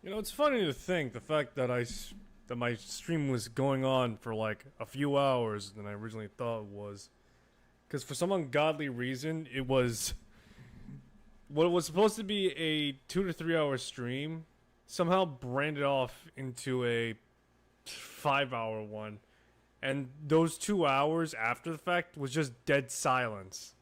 You know, it's funny to think the fact that that my stream was going on for like a few hours than I originally thought it was. Because for some ungodly reason, it was what was supposed to be a 2 to 3 hour stream somehow branded off into a 5 hour one, and those 2 hours after the fact was just dead silence.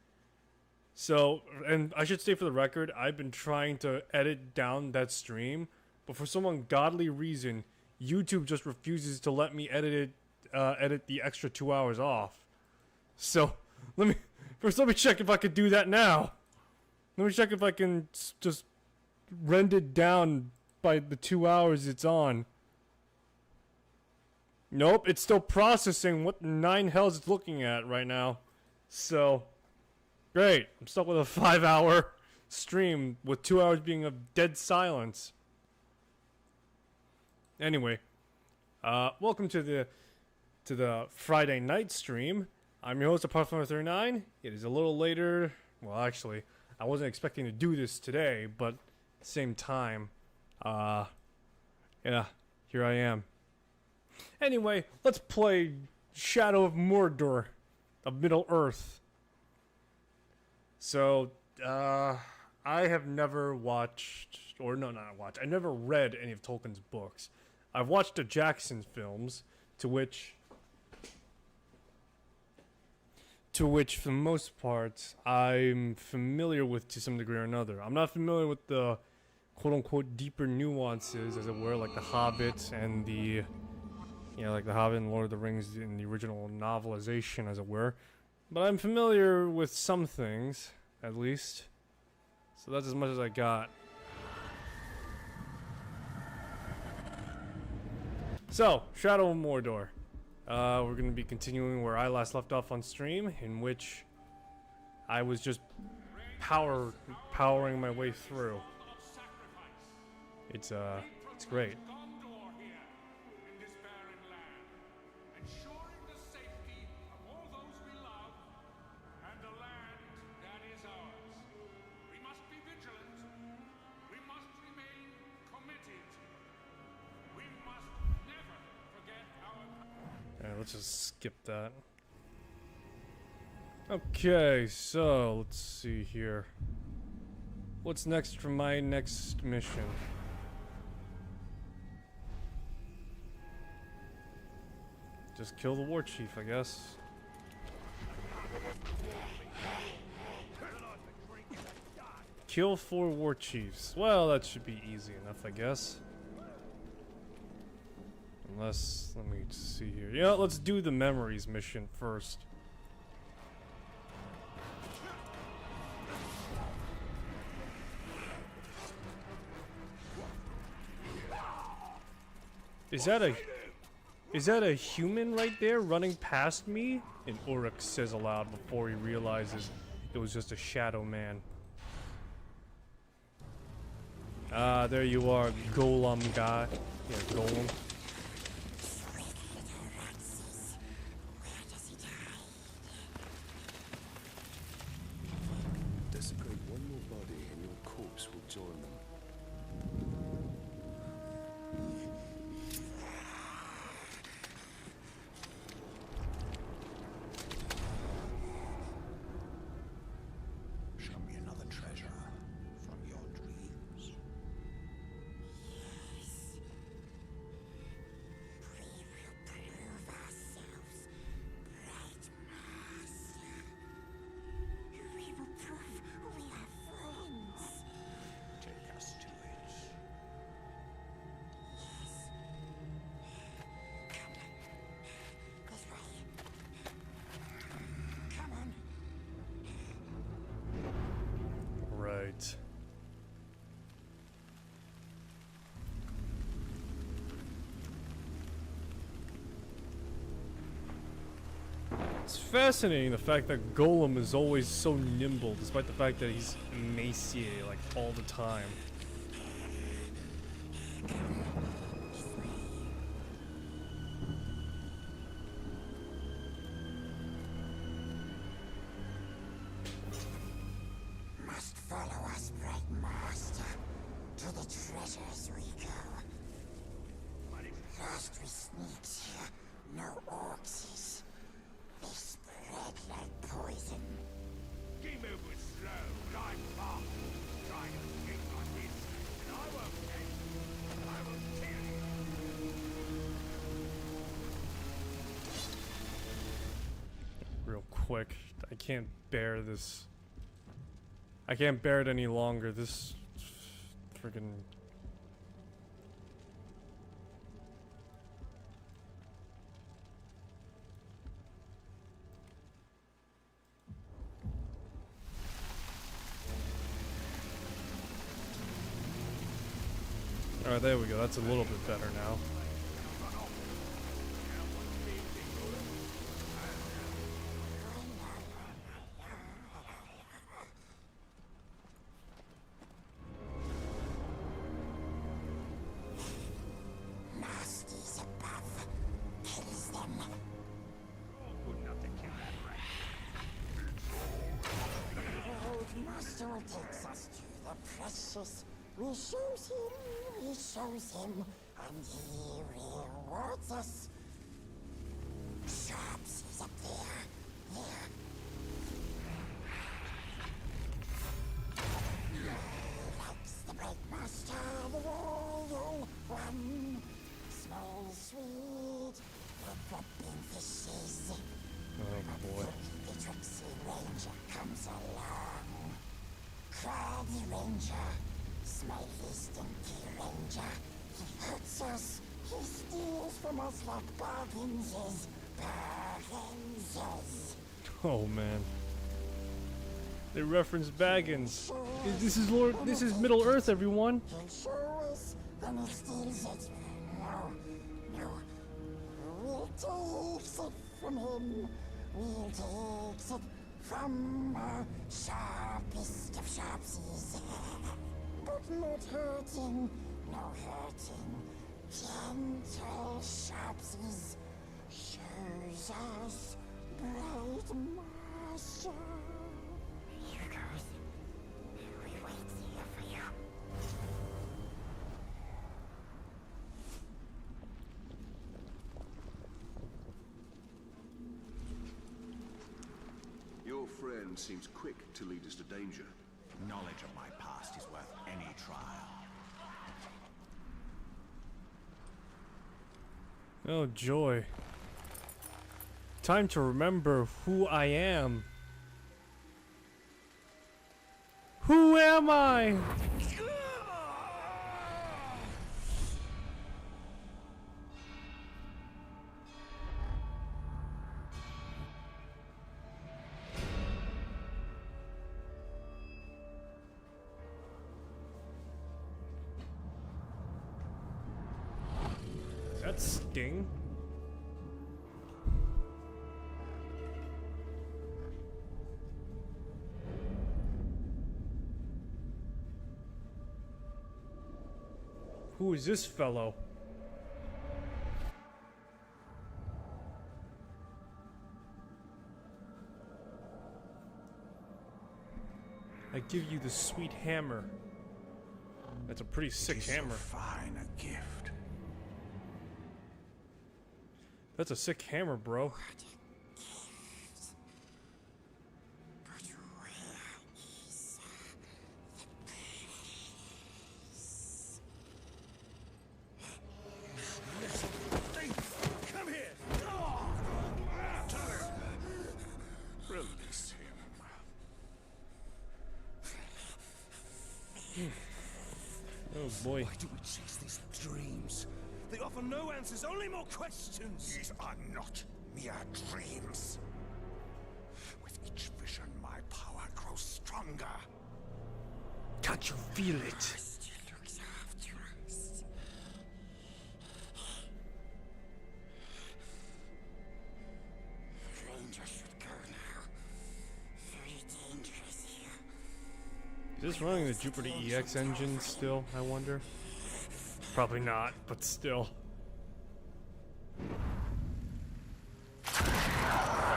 So, and I should say for the record, I've been trying to edit down that stream, but for some ungodly reason, YouTube just refuses to let me edit the extra 2 hours off. So, let me check if I could do that now. Let me check if I can just rend it down by the 2 hours it's on. Nope, it's still processing what the 9 hells it's looking at right now. So, great. I'm stuck with a 5 hour stream with 2 hours being of dead silence. Anyway, welcome to the Friday night stream. I'm your host, Playthorugh39. It is a little later. Well, actually, I wasn't expecting to do this today, but at the same time, yeah, here I am. Anyway, let's play Shadow of Mordor of Middle-earth. So, I have never watched, or no, not watched, I never read any of Tolkien's books. I've watched the Jackson films, to which for the most part, I'm familiar with to some degree or another. I'm not familiar with the quote-unquote deeper nuances, as it were, like The Hobbit and the, like The Hobbit and Lord of the Rings in the original novelization, as it were. But I'm familiar with some things, at least. So that's as much as I got. So, Shadow of Mordor. We're going to be continuing where I last left off on stream, in which I was just powering my way through. It's great. Let's just skip that. Okay, so let's see here. What's next for my next mission? Just kill the war chief, I guess. Kill 4 war chiefs. Well, that should be easy enough, I guess. Unless, let me see here. Yeah, let's do the memories mission first. Is that a human right there running past me? And Ulrich says aloud before he realizes it was just a shadow man. Ah, there you are, golem guy. Yeah, golem. Desecrate one more body and your corpse will join them. Show me another treasure from your dreams. Yes. We will prove ourselves, bright master. We will prove we are friends. Take us to it. Yes. Come on. This way. Come on. Right. It's fascinating the fact that Golem is always so nimble, despite the fact that he's emaciated like all the time. Must follow us, bright master, to the treasures we go. quick. I can't bear this. I can't bear it any longer. This freaking. Alright, there we go. That's a little bit better now. Nasties above. Kills them. Old master takes us to the precious. We shows him, and he rewards us. Sharps is up there. Likes the break master, the royal one. Smells sweet, the dropping fishes. Oh boy. The tricksy ranger comes along. Craggy ranger. Smiley, stinky ranger. He hurts us. He steals from us like bargains is. Oh man. They reference Baggins. This is Middle Earth, everyone. He'll show us, then he steals it. No. We'll take it from him. We'll take it from sharpest of sharpsies. But not hurting, no hurting. Gentle sharpsies shows us bright master. Here goes. We wait here for you. Your friend seems quick to lead us to danger. Knowledge of my past is worth any trial. Oh joy. Time to remember who I am. Who am I? Is that Sting? Who is this fellow? I give you the sweet hammer. That's a pretty sick hammer. Fine a gift. That's a sick hammer, bro. Release him. Oh boy. Why do we chase these dreams? They offer no answers, only more questions. These are not mere dreams. With each vision, my power grows stronger. Can't you feel it? Master looks after us. Ranger should go now. Very dangerous here. Is this running the Jupiter EX engine still, I wonder? Probably not, but still.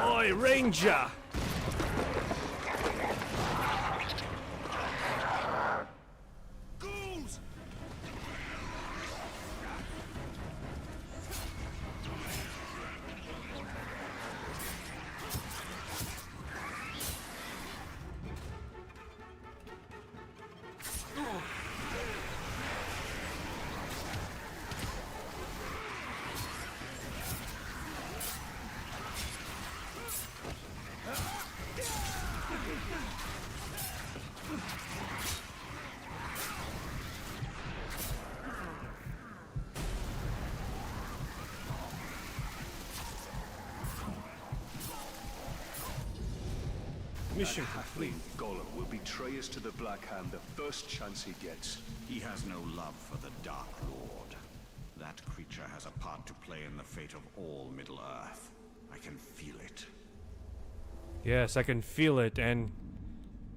Oi, Ranger! Ghouls! Mission That complete. halfling Gollum will betray us to the Black Hand the first chance he gets. He has no love for the Dark Lord. That creature has a part to play in the fate of all Middle-earth. I can feel it. Yes, I can feel it, and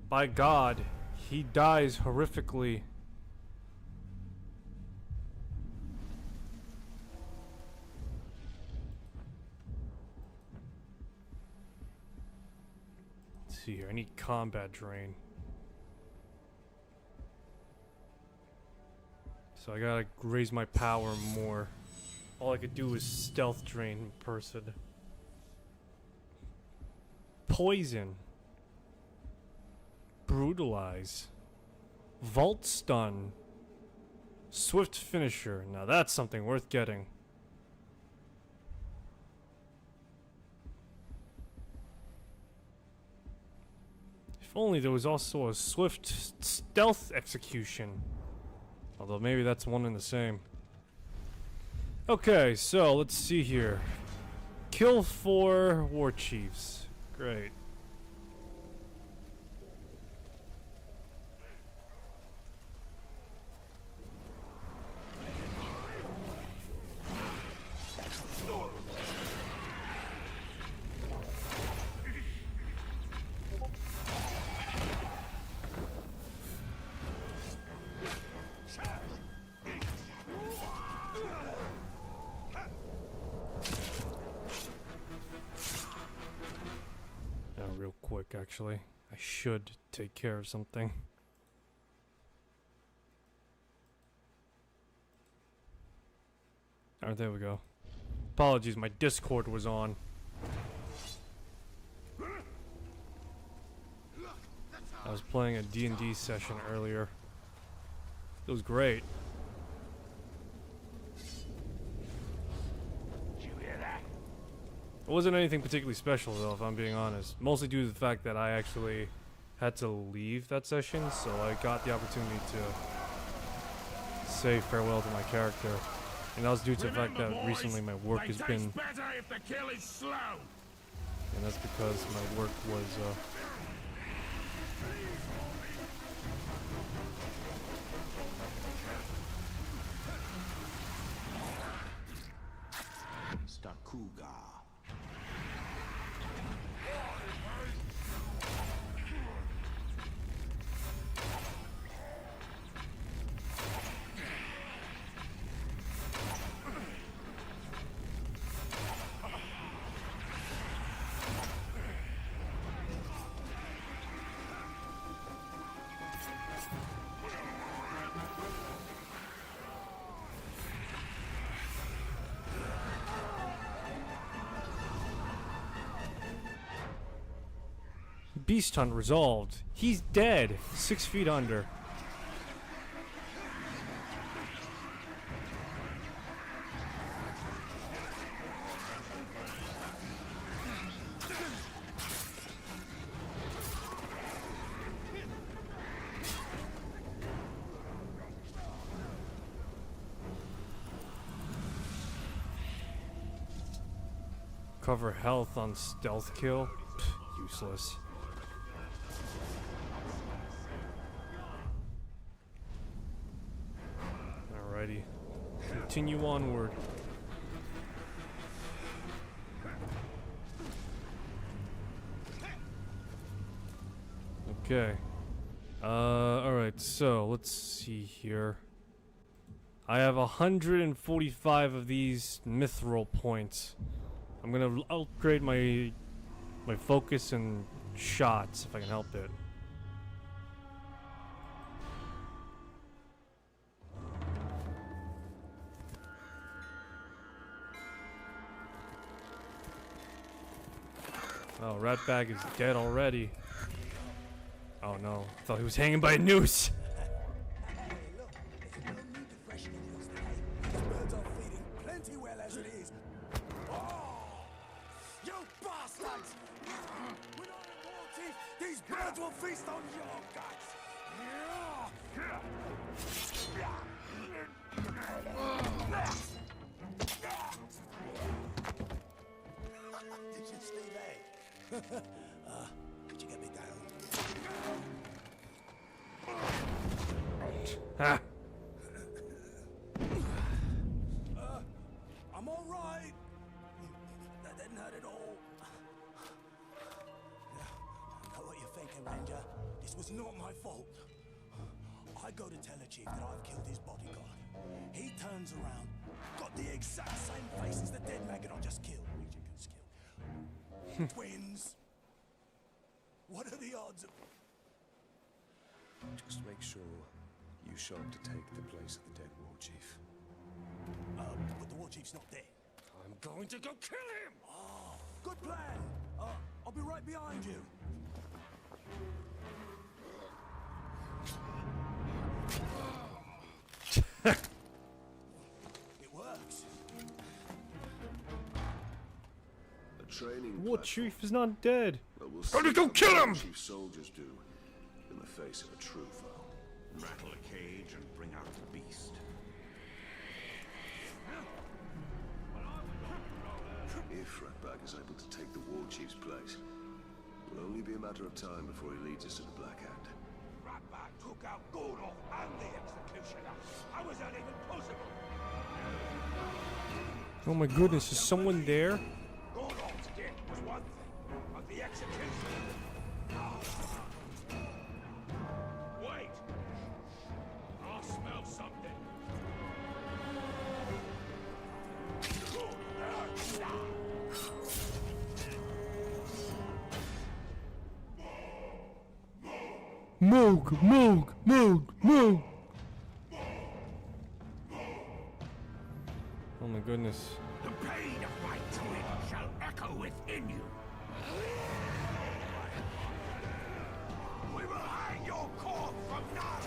by God, he dies horrifically. Let's see here, I need combat drain. So I gotta raise my power more. All I could do is stealth drain in person. Poison. Brutalize. Vault stun. Swift finisher. Now that's something worth getting. If only there was also a swift stealth execution. Although maybe that's one and the same. Okay, so let's see here. Kill 4 war chiefs. Great. Real quick, actually. I should take care of something. Alright, there we go. Apologies, my Discord was on. I was playing a D&D session earlier. It was great. It wasn't anything particularly special though, if I'm being honest. Mostly due to the fact that I actually had to leave that session, so I got the opportunity to say farewell to my character. And that was due to the fact that recently my work has been... better if the kill is slow. And that's because my work was, Stakuga. Beast Hunt resolved. He's dead. 6 feet under. Cover health on stealth kill? Pff, useless. Alrighty. Continue onward. Okay. Alright, so let's see here. I have 145 of these mithril points. I'm gonna upgrade my focus and shots if I can help it. Oh, Ratbag is dead already. Oh no, I thought he was hanging by a noose. Hey, look, there's no need to freshen the wheels today. These birds are feeding plenty well as it is. Oh, you bastards! We're not at war, Chief. These birds will feast on your guts. Did you see that? Could you get me down? bitch. Ha! I'm all right. That didn't hurt at all. I know what you're thinking, Ranger. This was not my fault. I go to tell the chief that I've killed his bodyguard. He turns around, got the exact same face as the dead maggot I just killed. Twins. What are the odds of... Just make sure you show up to take the place of the dead war chief. But the war chief's not dead. I'm going to go kill him! Oh, good plan. I'll be right behind you. It works. A training War platform. chief is not dead. Well, we'll Gotta see go what kill the him! Chief soldiers do in the face of a true foe. Rattle a cage and bring out the beast. If Ratbag is able to take the war chief's place, it will only be a matter of time before he leads us to the Black Hand. Ratbag took out Mordor and the executioner. How is that even possible? Oh my goodness, is someone there? Mordor's death was one thing, but the executioner... Wait! I smell something. Moog, Moog, Moog, Moog. Oh my goodness. The pain of my twin shall echo within you. We will hang your corpse from now.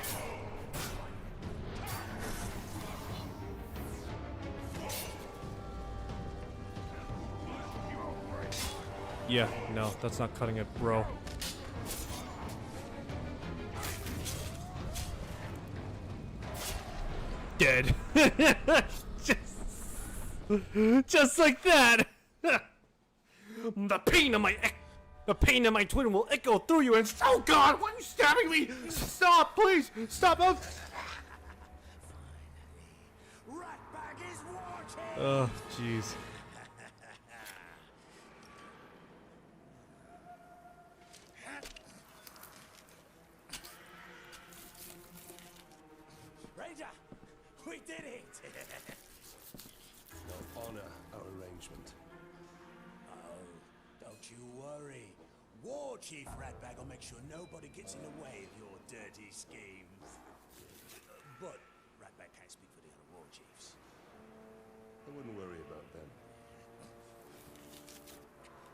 Yeah, no, that's not cutting it, bro. Dead. just like that. The pain of my twin will echo through you and oh God, why are you stabbing me? Stop, please, stop. Oh, Ratbag is watching. oh jeez. Ranger, we did it. Now honor our arrangement. Oh, don't you worry. War Chief Ratbag will make sure nobody gets in the way of your dirty schemes. But Ratbag can't speak for the other war chiefs. I wouldn't worry about them.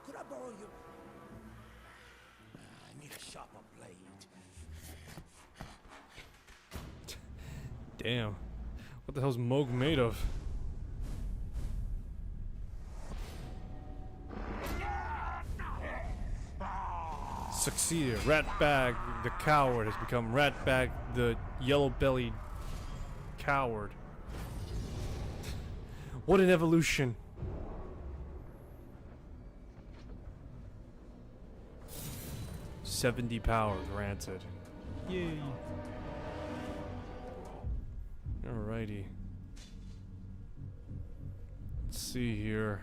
Could I borrow your... I need a sharper blade. Damn. What the hell's Moog made of? Succeeded. Ratbag the coward has become Ratbag the yellow-bellied coward. What an evolution. "70 power granted." Yay. Alrighty. Let's see here.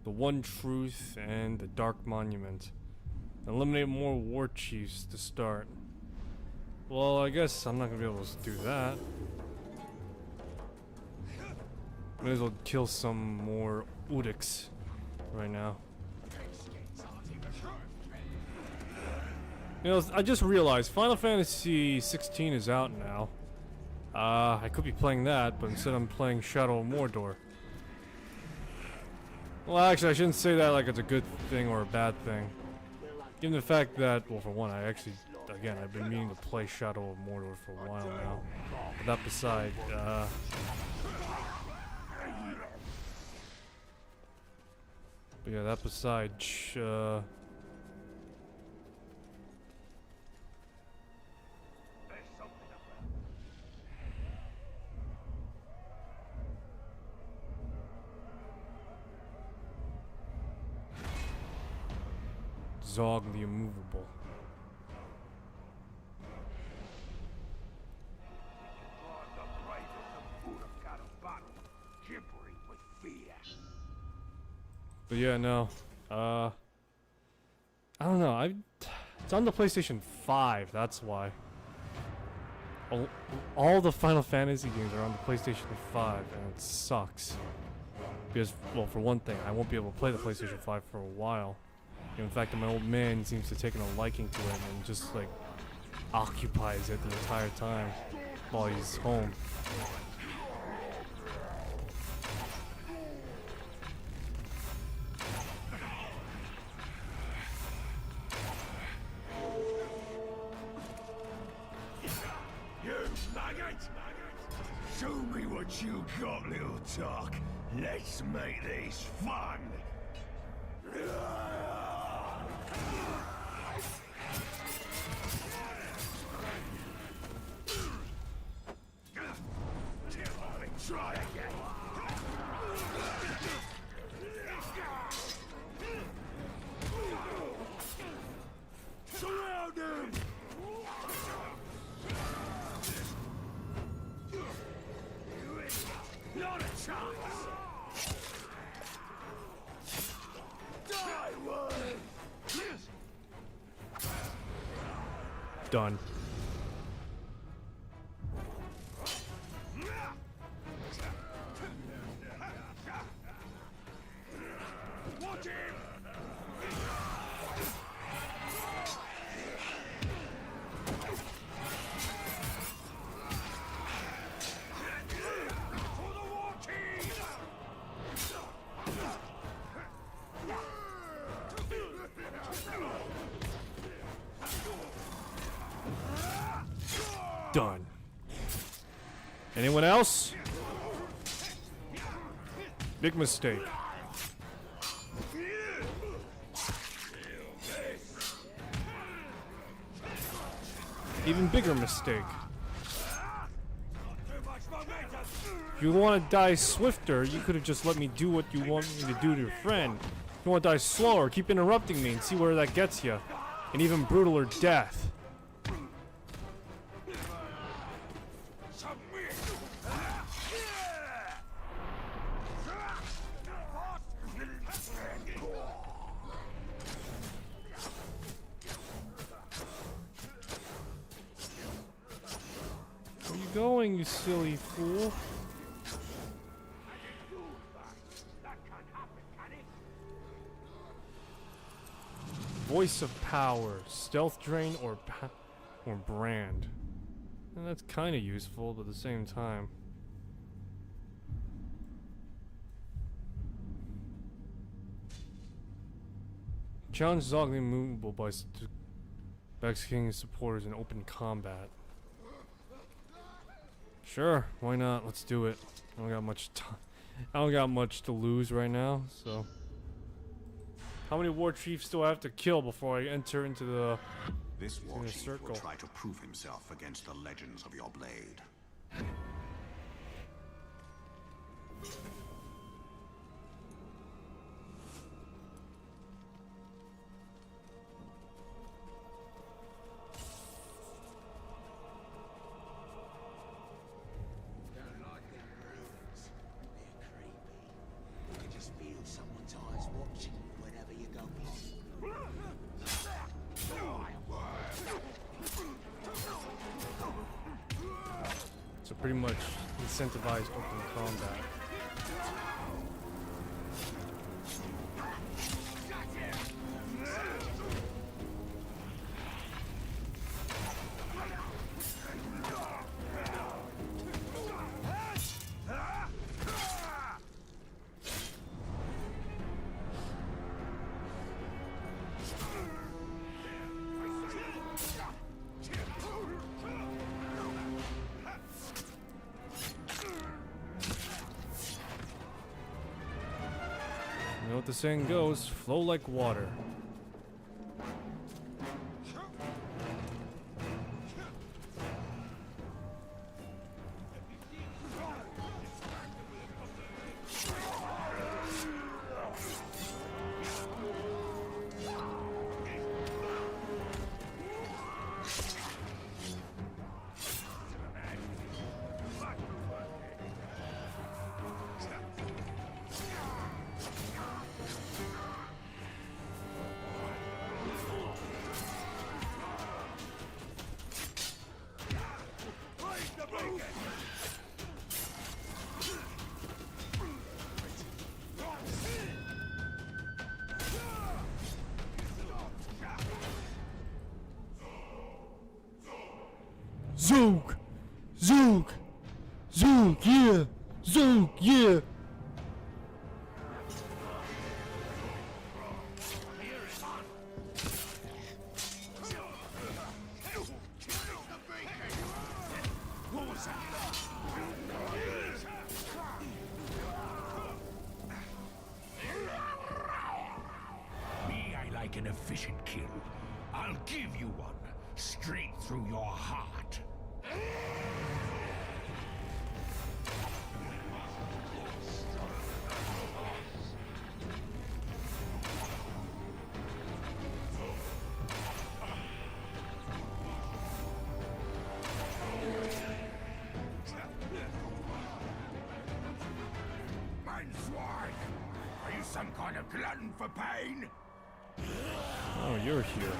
The One Truth and the Dark Monument. Eliminate more war chiefs to start. Well, I guess I'm not gonna be able to do that. May as well kill some more Udiks right now. You know, I just realized Final Fantasy 16 is out now. I could be playing that, but instead I'm playing Shadow of Mordor. Well, actually, I shouldn't say that like it's a good thing or a bad thing. Given the fact that, well, for one, I actually, again, I've been meaning to play Shadow of Mordor for a while now. But that beside, but yeah, that beside, Zog the Immovable. But yeah, no. I don't know. It's on the PlayStation 5. That's why. All the Final Fantasy games are on the PlayStation 5, and it sucks. Because, well, for one thing, I won't be able to play the PlayStation 5 for a while. In fact, my old man seems to have taken a liking to it and just, like, occupies it the entire time while he's home. Show me what you got, little talk. Let's make this fun. Try again. Surround him. Not a chance! Die, word! Done. Watch him! Done. Anyone else? Big mistake. Even bigger mistake. If you want to die swifter, you could have just let me do what you want me to do to your friend. If you want to die slower, keep interrupting me and see where that gets you. An even brutaler death. Where you going, you silly fool? Voice of power, stealth drain, or brand. And that's kind of useful, but at the same time. Challenge Zog the Immovable by executing his supporters in open combat. Sure, why not? Let's do it. I don't got much time. I don't got much to lose right now, so. How many war chiefs do I have to kill before I enter into the This war chief circle? will try to prove himself against the legends of your blade. So pretty much incentivized open combat. You know what the saying goes, flow like water. Zook! Zook! Zook, yeah! Zook, yeah! Me, I like an efficient kill. I'll give you one, straight through your heart. Man swine! Are you some kind of glutton for pain? Oh, you're here.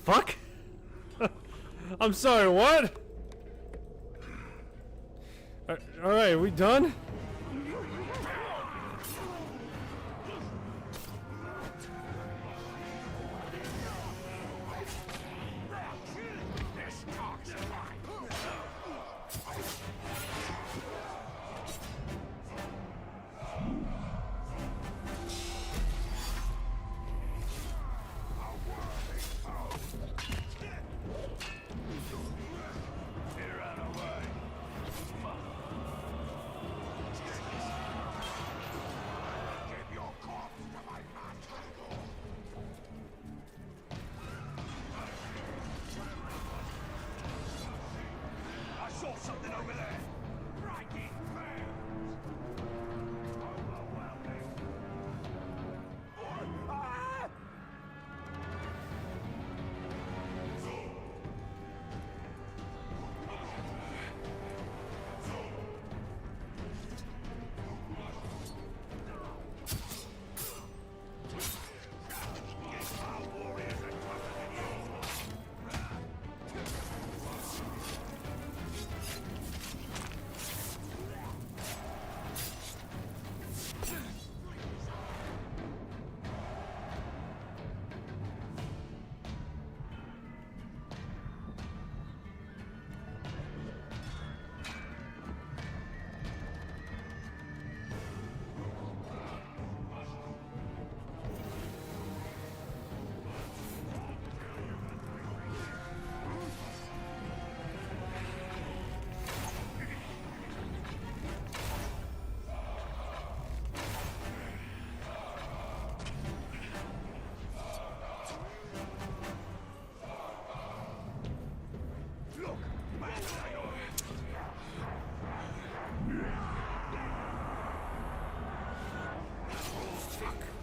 Fuck? I'm sorry, what? Alright, we done?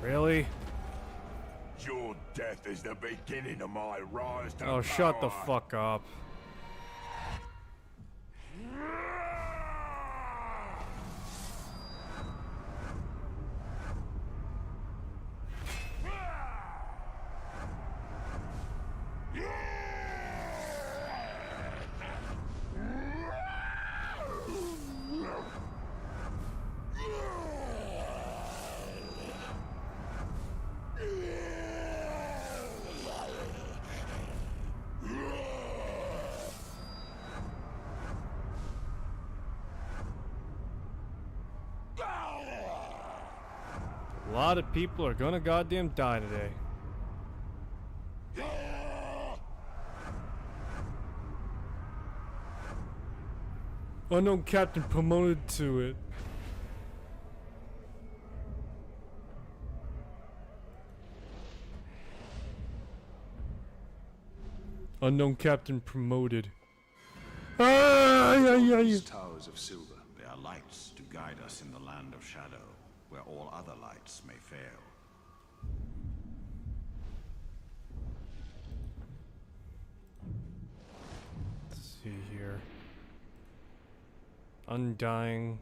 Really? Your death is the beginning of my rise to Oh, shut the power. fuck up. A lot of people are gonna goddamn die today. Unknown captain promoted to it. Unknown captain promoted. Ah, yeah, yeah, yeah. Towers of silver. They are lights to guide us in the land of shadow, where all other lights may fail. Let's see here. Undying.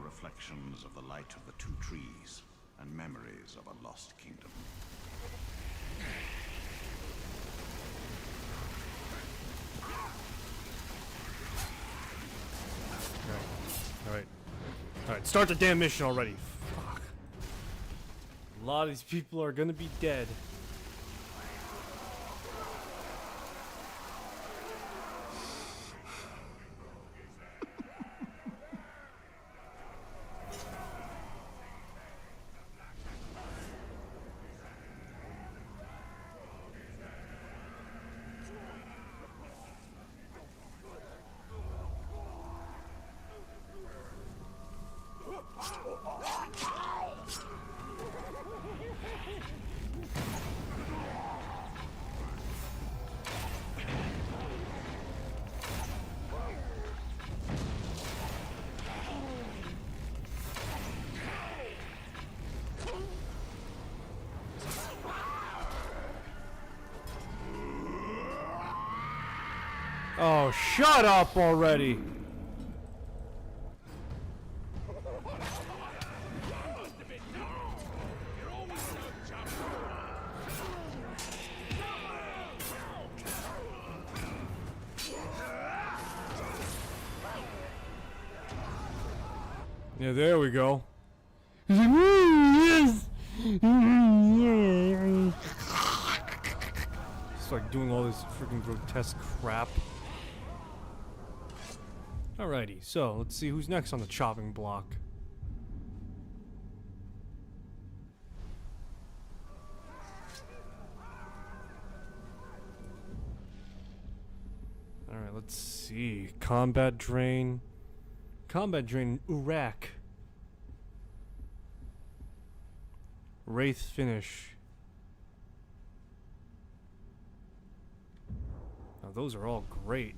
reflections of the light of the two trees and memories of a lost kingdom. Alright, start the damn mission already. Fuck. A lot of these people are gonna be dead. Oh, shut up already! Yeah, there we go. Yes. It's like doing all this freaking grotesque crap. Alrighty, so let's see who's next on the chopping block. Alright, let's see. Combat Drain. Combat Drain Iraq. Wraith Finish. Now those are all great.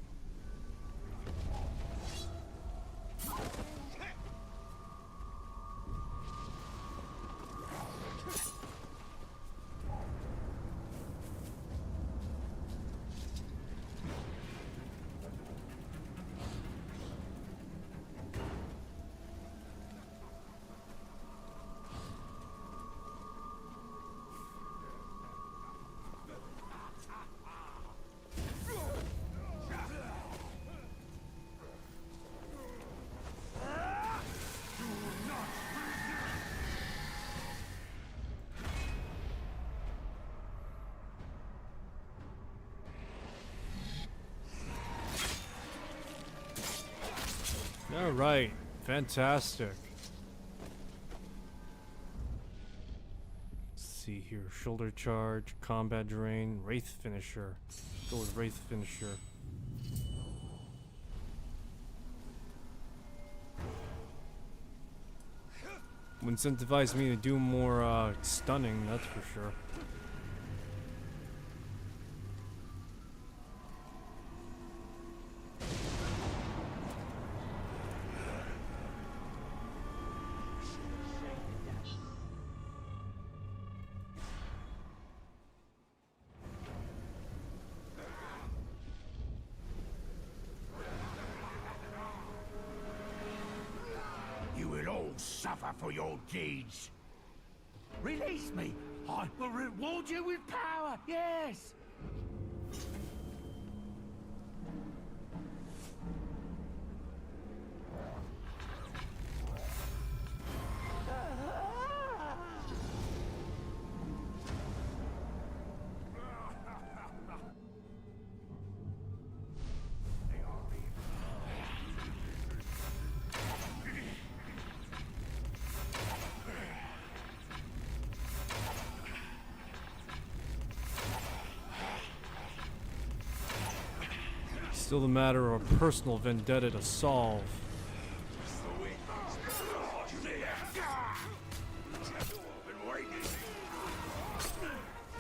Alright, fantastic. Let's see here. Shoulder Charge, Combat Drain, Wraith Finisher. Go with Wraith Finisher. Would incentivize me to do more stunning, that's for sure. Suffer for your deeds. Release me. I will reward you with power. Yes. Still the matter of a personal vendetta to solve.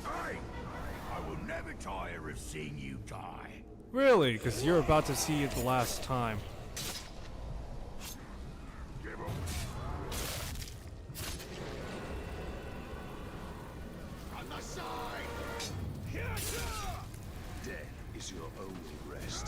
I will never tire of seeing you die. Really? Because you're about to see it the last time. On the side. Death is your only rest.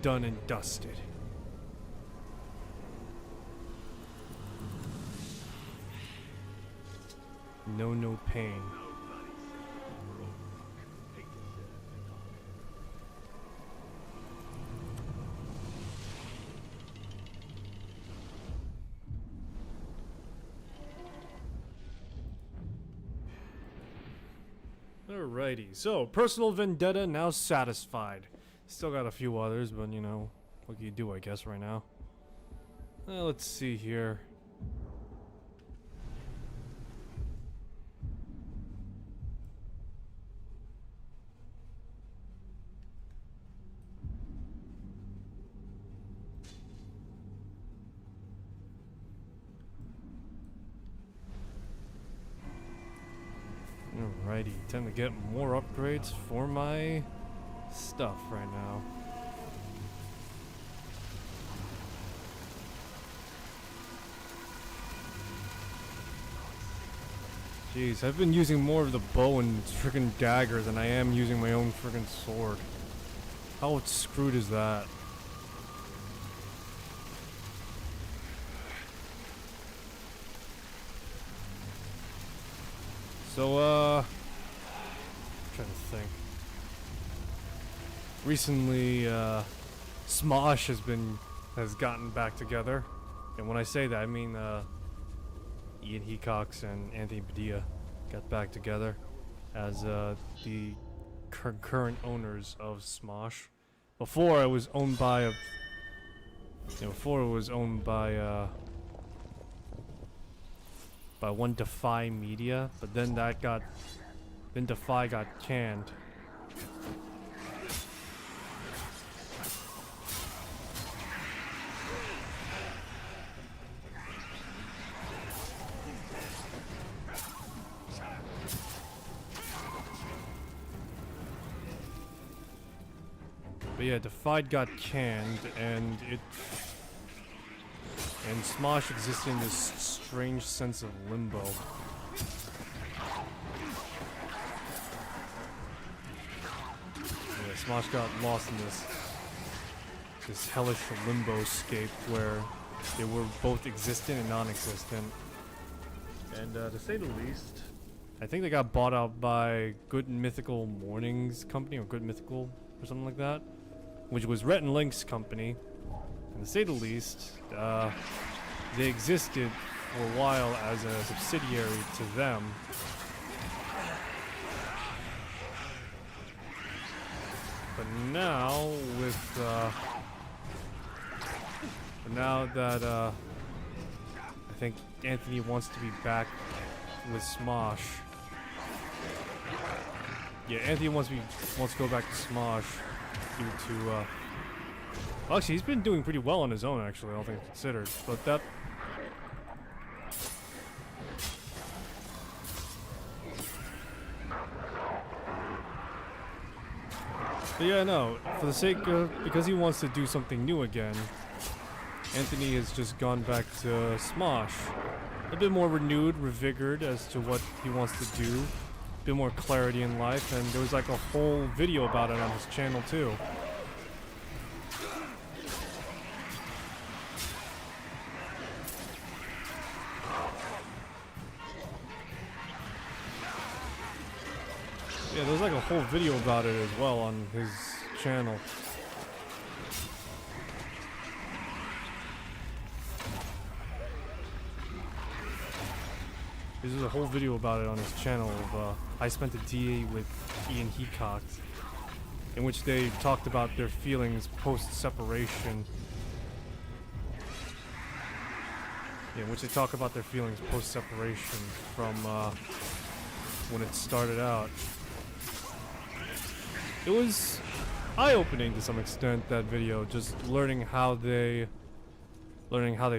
done and dusted. No pain. Alrighty, so personal vendetta now satisfied. Still got a few others, but you know, what can you do, I guess, right now? Let's see here. Alrighty, time to get more upgrades for my stuff right now. Jeez, I've been using more of the bow and friggin' dagger than I am using my own friggin' sword. How screwed is that? So, I'm trying to think. Recently, Smosh has gotten back together. And when I say that, I mean, Ian Hecox and Anthony Padilla got back together as, the current owners of Smosh. Before it was owned by one Defy Media, but then Defy got canned. But yeah, Defy got canned, and Smosh existed in this strange sense of limbo. Yeah, Smosh got lost in this hellish limbo scape where they were both existent and non-existent. And to say the least, I think they got bought out by Good Mythical Mornings company, or Good Mythical, or something like that, which was Rhett and Link's company. And to say the least, they existed for a while as a subsidiary to them. But now, now that I think Anthony wants to be back with Smosh. Yeah, Anthony wants to go back to Smosh due to well, actually, he's been doing pretty well on his own, actually, all things considered. But that... But yeah, no, for the sake of... Because he wants to do something new again, Anthony has just gone back to Smosh. A bit more renewed, revigored as to what he wants to do. A bit more clarity in life, and there was like a whole video about it on his channel, too. Yeah, there's like a whole video about it as well on his channel. There's a whole video about it on his channel of I Spent a DA with Ian Hecox, in which they talked about their feelings post-separation. Yeah, in which they talk about their feelings post-separation from when it started out. It was eye-opening to some extent, that video, just learning how they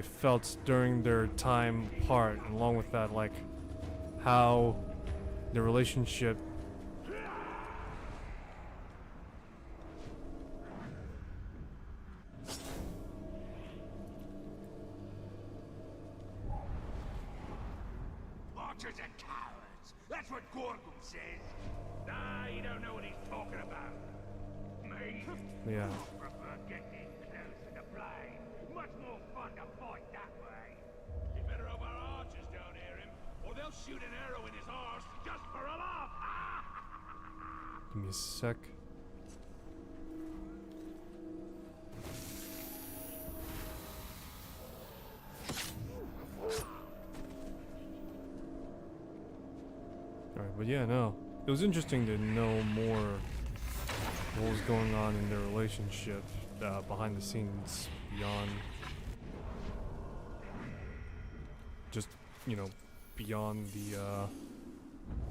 felt during their time apart, and along with that, like how their relationship Archers are cowards. That's what Gorgon says. Nah, you don't know what he's talking about. Me? yeah. Prefer getting blade. Much more fun to fight that way. You better hope our archers don't hear him, or they'll shoot an arrow in his arse just for a laugh. Give me a sec. Alright, but yeah, no. It was interesting to know more what was going on in their relationship behind the scenes, beyond just, you know, beyond the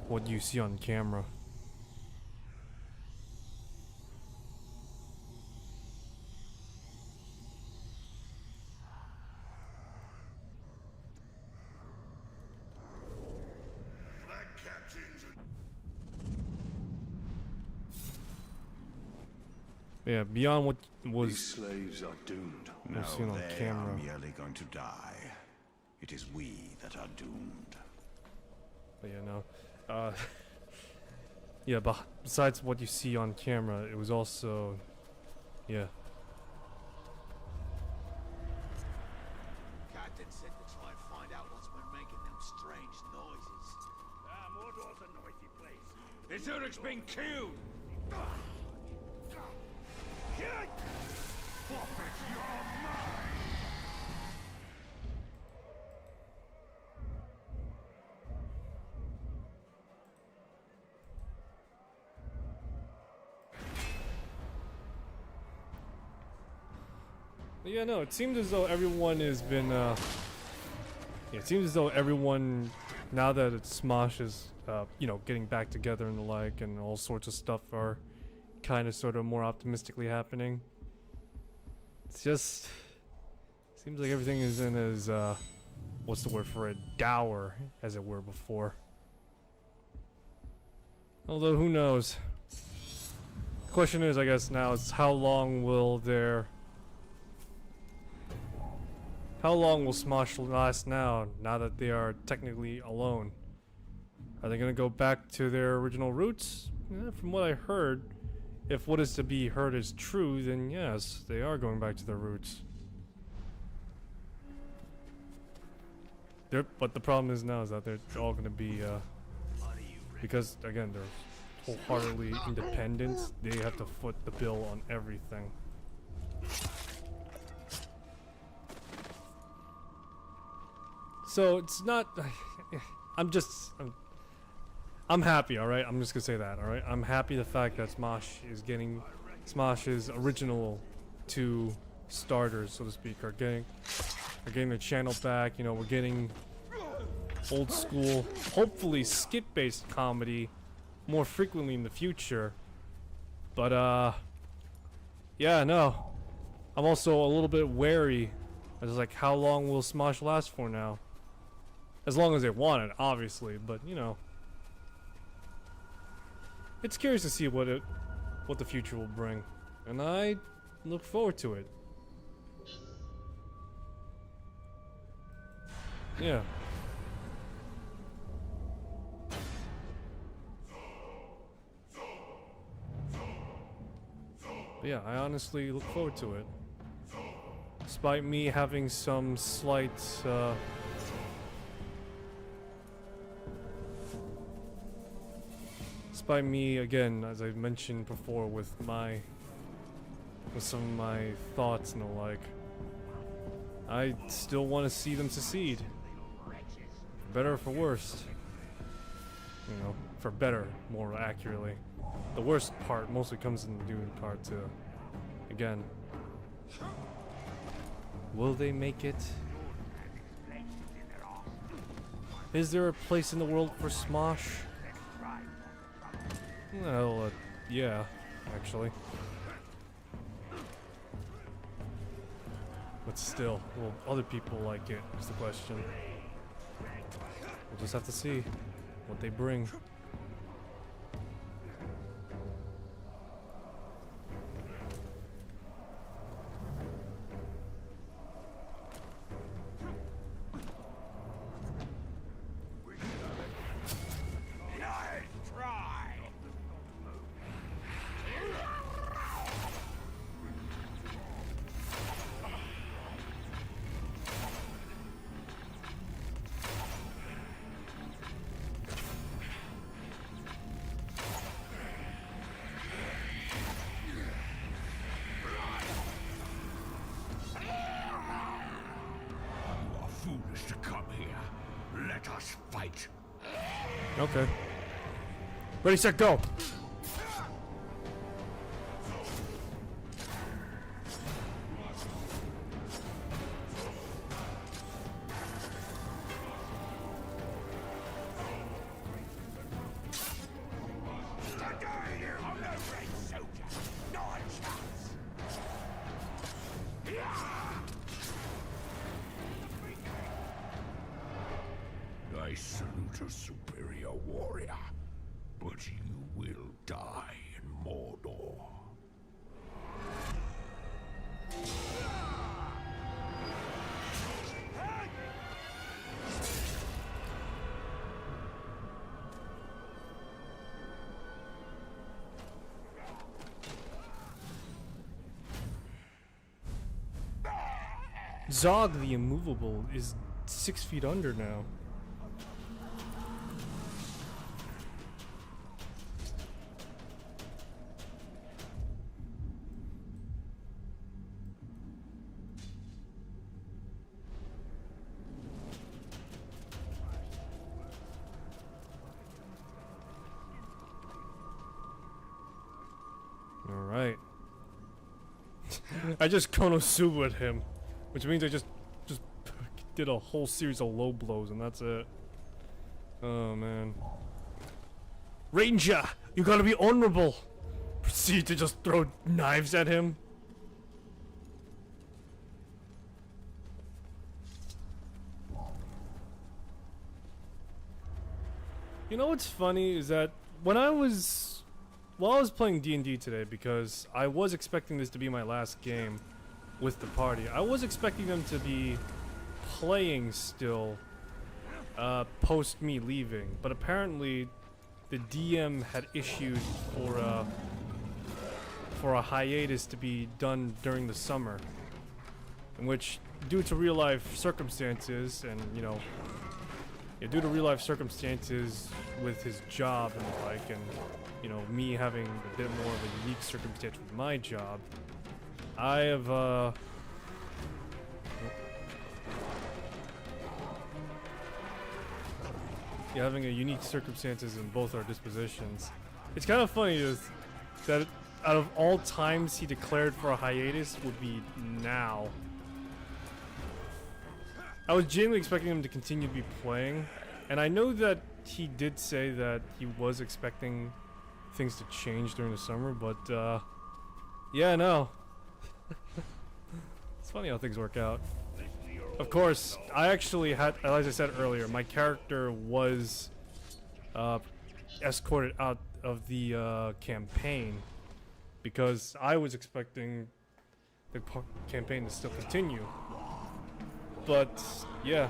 what you see on camera. Yeah, beyond what These was slaves are doomed. No, seen on they camera. are merely going to die. It is we that are doomed. But yeah, no. Yeah, but besides what you see on camera, it was also, yeah. Captain said to try and find out what's been making them strange noises. Mordor's a noisy place. His Zurich's been killed. Yeah, no, it seems as though everyone has been, yeah, it seems as though everyone, now that it's Smosh is, you know, getting back together and the like, and all sorts of stuff are kind of sort of more optimistically happening. It's just, seems like everything is in as, what's the word for it, dour, as it were before. Although, who knows? The question is, I guess now, is how long will Smosh last now that they are technically alone? Are they gonna go back to their original roots? From what I heard, if what is to be heard is true, then yes, they are going back to their roots. But the problem is now is that they're all gonna be, because again, they're wholeheartedly independent, they have to foot the bill on everything. So it's not. I'm happy. All right, I'm just gonna say that. All right, I'm happy the fact that Smosh's original two starters, so to speak, are getting the channel back. You know, we're getting old school, hopefully skit-based comedy more frequently in the future. But yeah, no, I'm also a little bit wary. I was like, how long will Smosh last for now? As long as they want it, obviously, but you know, it's curious to see what the future will bring, and I look forward to it. Yeah. But yeah, I honestly look forward to it. Despite me having some slight, despite me, again, as I mentioned before, with some of my thoughts and the like, I still want to see them succeed. For better or for worse. You know, for better, more accurately. The worst part mostly comes in the doing part too. Again, will they make it? Is there a place in the world for Smosh? Well, yeah, actually. But still, will other people like it, is the question. We'll just have to see what they bring. Let us fight. Okay. Ready, set, go. I'm no great soldier. Not a chance. I salute a superior warrior, but you will die in Mordor. Zog the Immovable is 6 feet under now. Alright. I just Konosuba at him. Which means I just did a whole series of low blows and that's it. Oh man. Ranger! You gotta be honorable! Proceed to just throw knives at him. You know what's funny is that while I was playing D&D today, because I was expecting this to be my last game with the party, I was expecting them to be playing still post me leaving, but apparently the DM had issued for a hiatus to be done during the summer, in which, due to real life circumstances and due to real life circumstances with his job and the like, and me having a bit more of a unique circumstance with my job, I have having a unique circumstances in both our dispositions. It's kind of funny that out of all times he declared for a hiatus would be now. I was genuinely expecting him to continue to be playing, and I know that he did say that he was expecting things to change during the summer, but yeah, no. It's funny how things work out. Of course, I actually had, as I said earlier, my character was escorted out of the campaign because I was expecting the campaign to still continue. But yeah,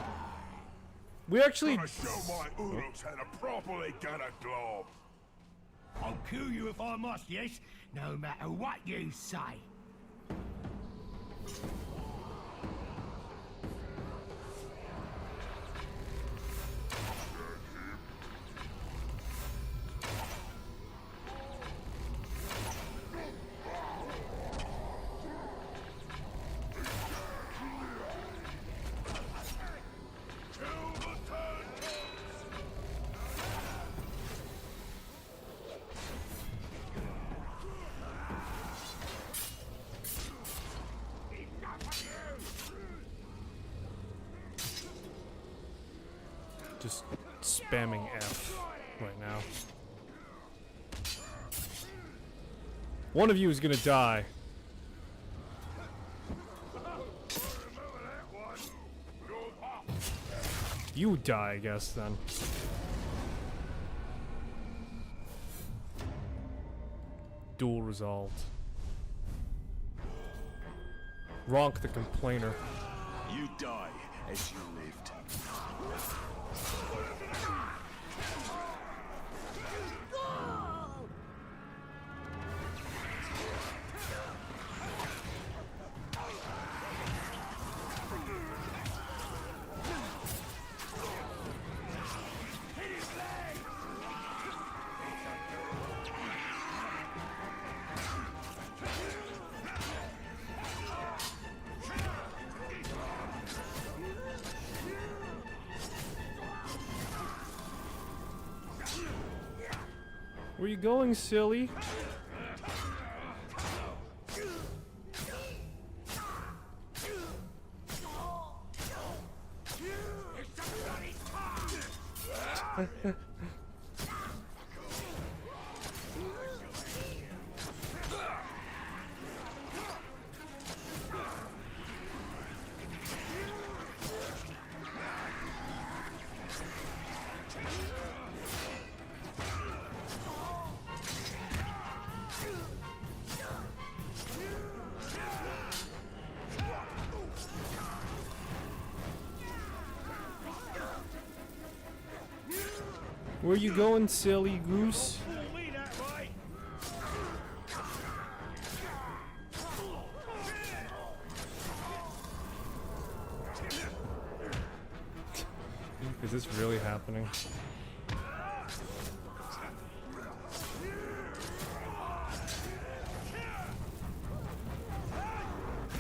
we actually. Gonna show my Uruks how to properly get a globe. I'll kill you if I must, yes, no matter what you say. Just spamming F right now. One of you is gonna die. You die, I guess, then. Duel resolved. Ronk the Complainer. You die as you lived. Where you going, silly? Where you going, silly goose? Is this really happening?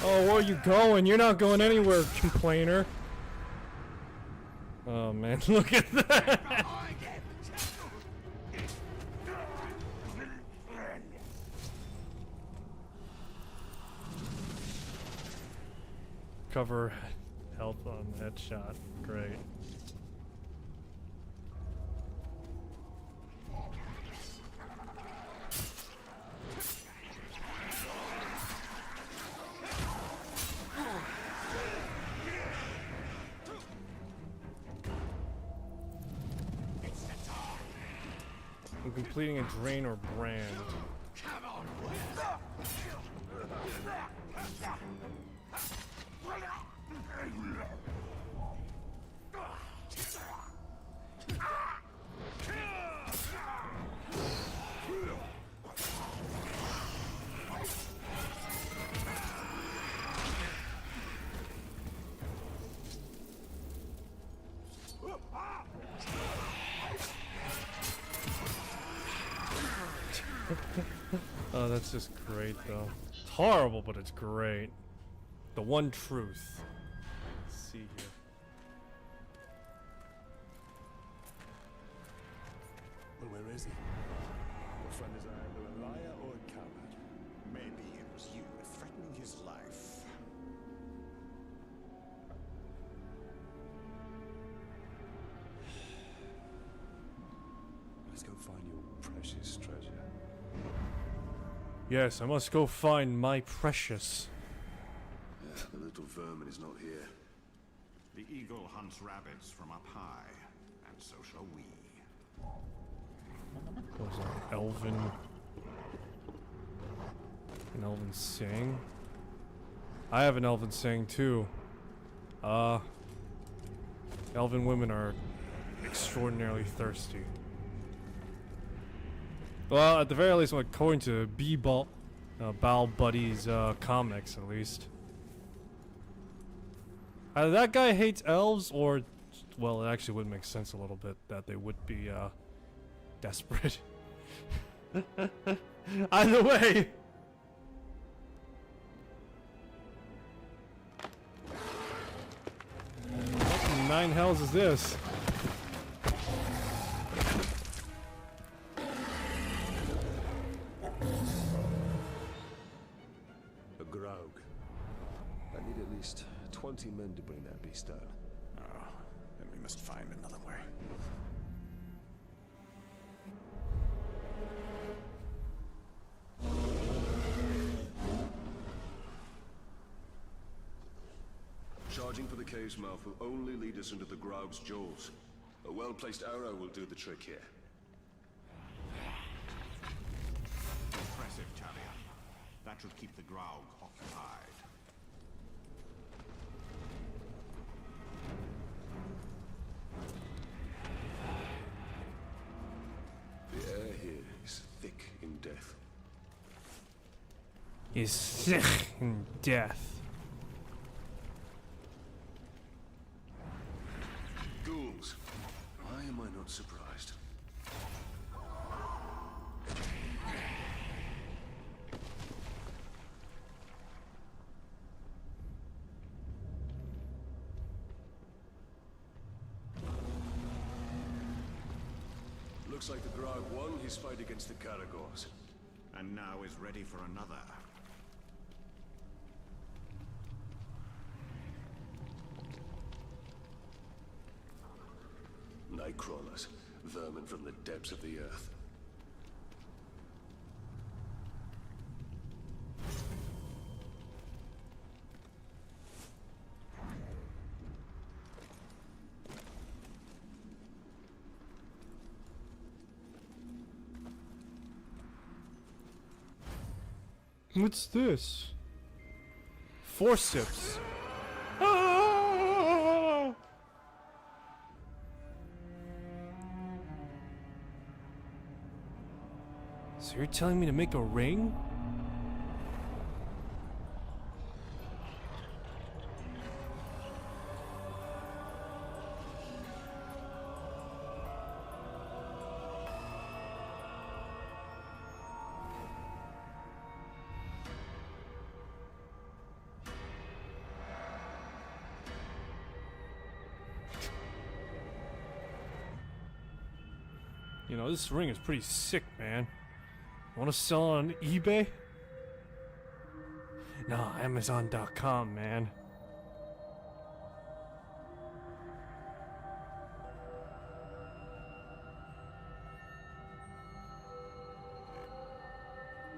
Oh, where are you going? You're not going anywhere, complainer. Oh man, look at that! Cover health on headshot. Great. I'm completing a drain or brand. Oh, that's just great, though. It's horrible, but it's great. The one truth. Let's see here. Well, where is he? Your friend is either a liar or a coward. Maybe it was you threatening his life. Let's go find your precious treasure. Yes, I must go find my precious. The little vermin is not here. The eagle hunts rabbits from up high, and so shall we. What was that? Elven. An elven saying? I have an elven saying too. Elven women are extraordinarily thirsty. Well, at the very least, according to Bal Buddy's comics, at least. Either that guy hates elves, or, well, it actually would make sense a little bit that they would be desperate. Either way. What in 9 hells is this? A grog. I need at least 20 men to bring that beast down. Oh, then we must find another way. Charging for the cave's mouth will only lead us into the grog's jaws. A well-placed arrow will do the trick here. Impressive, Talia. That should keep the Graug occupied. The air here is thick in death. Is sick in death. Ghouls. Why am I not surprised? Looks like the Grog won his fight against the Caragors. And now is ready for another. Nightcrawlers, vermin from the depths of the earth. What's this? Forceps. Ah! So you're telling me to make a ring? You know, this ring is pretty sick, man. Want to sell it on eBay? No, Amazon.com, man.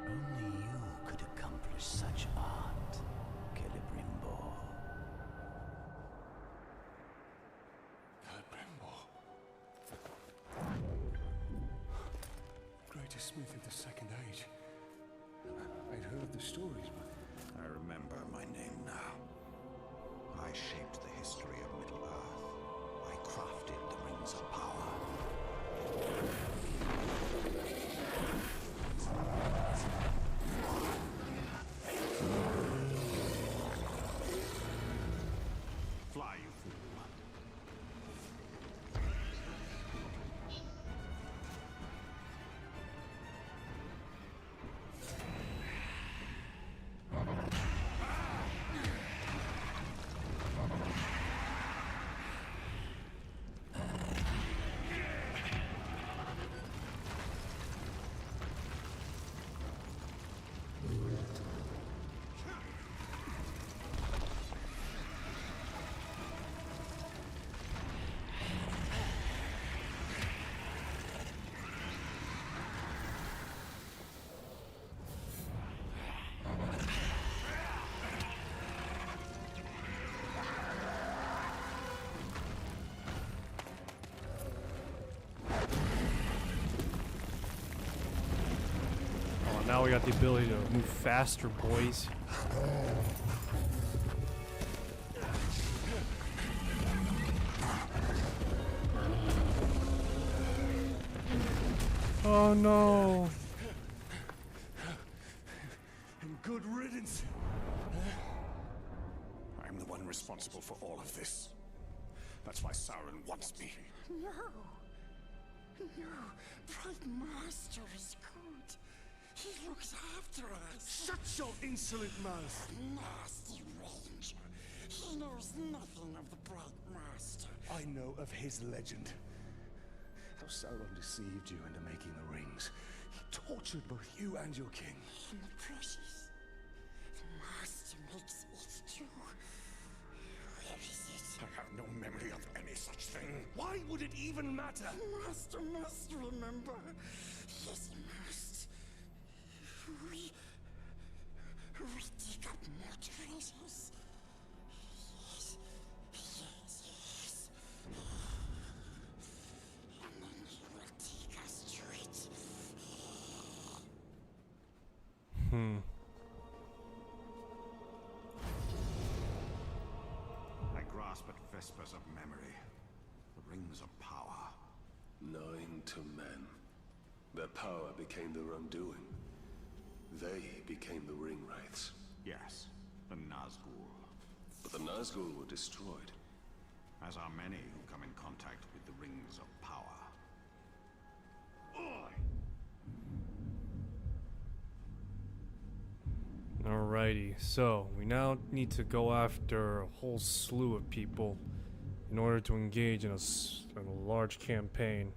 Only you could accomplish such art, Celebrimbor. Greatest smith of the Second Age. I'd heard the stories, but I remember my name now. I shaped the history of Middle-earth. I crafted the Rings of Power. Fly, you fool. Now we got the ability to move faster, boys. Oh no. and good riddance. I'm the one responsible for all of this. That's why Sauron wants me. No. No. Bright Master is good. He looks after us. Shut your insolent mouth. Nasty Ranger. He knows nothing of the Bright Master. I know of his legend. How Sauron deceived you into making the rings. He tortured both you and your king. And the precious. The Master makes it too. Where is it? I have no memory of any such thing. Why would it even matter? The Master must remember. Yes, he must. We dig up more treasures. Yes, yes, yes. And then he will take us to it. I grasp at vespers of memory. The rings of power. 9 to men. Their power became their undoing. They became the ring wraiths. Yes, the Nazgul. But the Nazgul were destroyed. As are many who come in contact with the rings of power. Alrighty, so we now need to go after a whole slew of people in order to engage in a large campaign.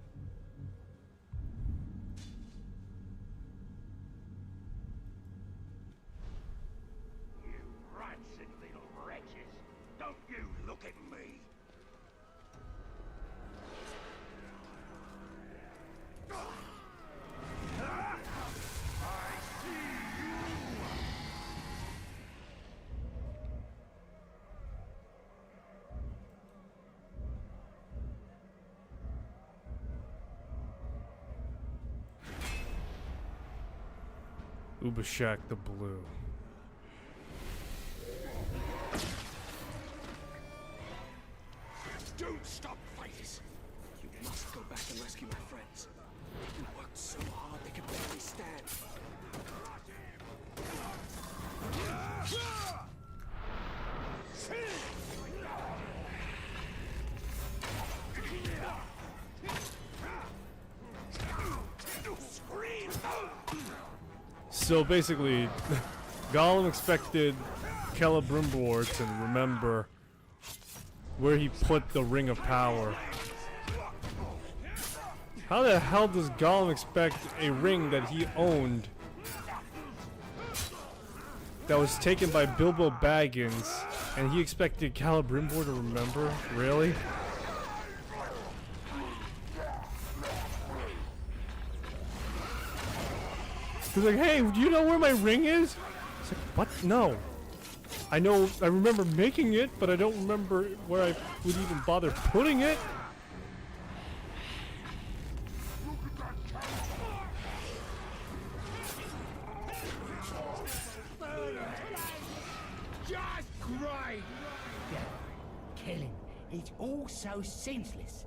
Ubashak the Blue. Don't stop fighting! You must go back and rescue my friends. You worked so hard they could barely stand. So basically, Gollum expected Celebrimbor to remember where he put the Ring of Power. How the hell does Gollum expect a ring that he owned that was taken by Bilbo Baggins, and he expected Celebrimbor to remember? Really? He's like, hey, do you know where my ring is? It's like, what? No. I remember making it, but I don't remember where I would even bother putting it. Just great! Killing. It's all so senseless.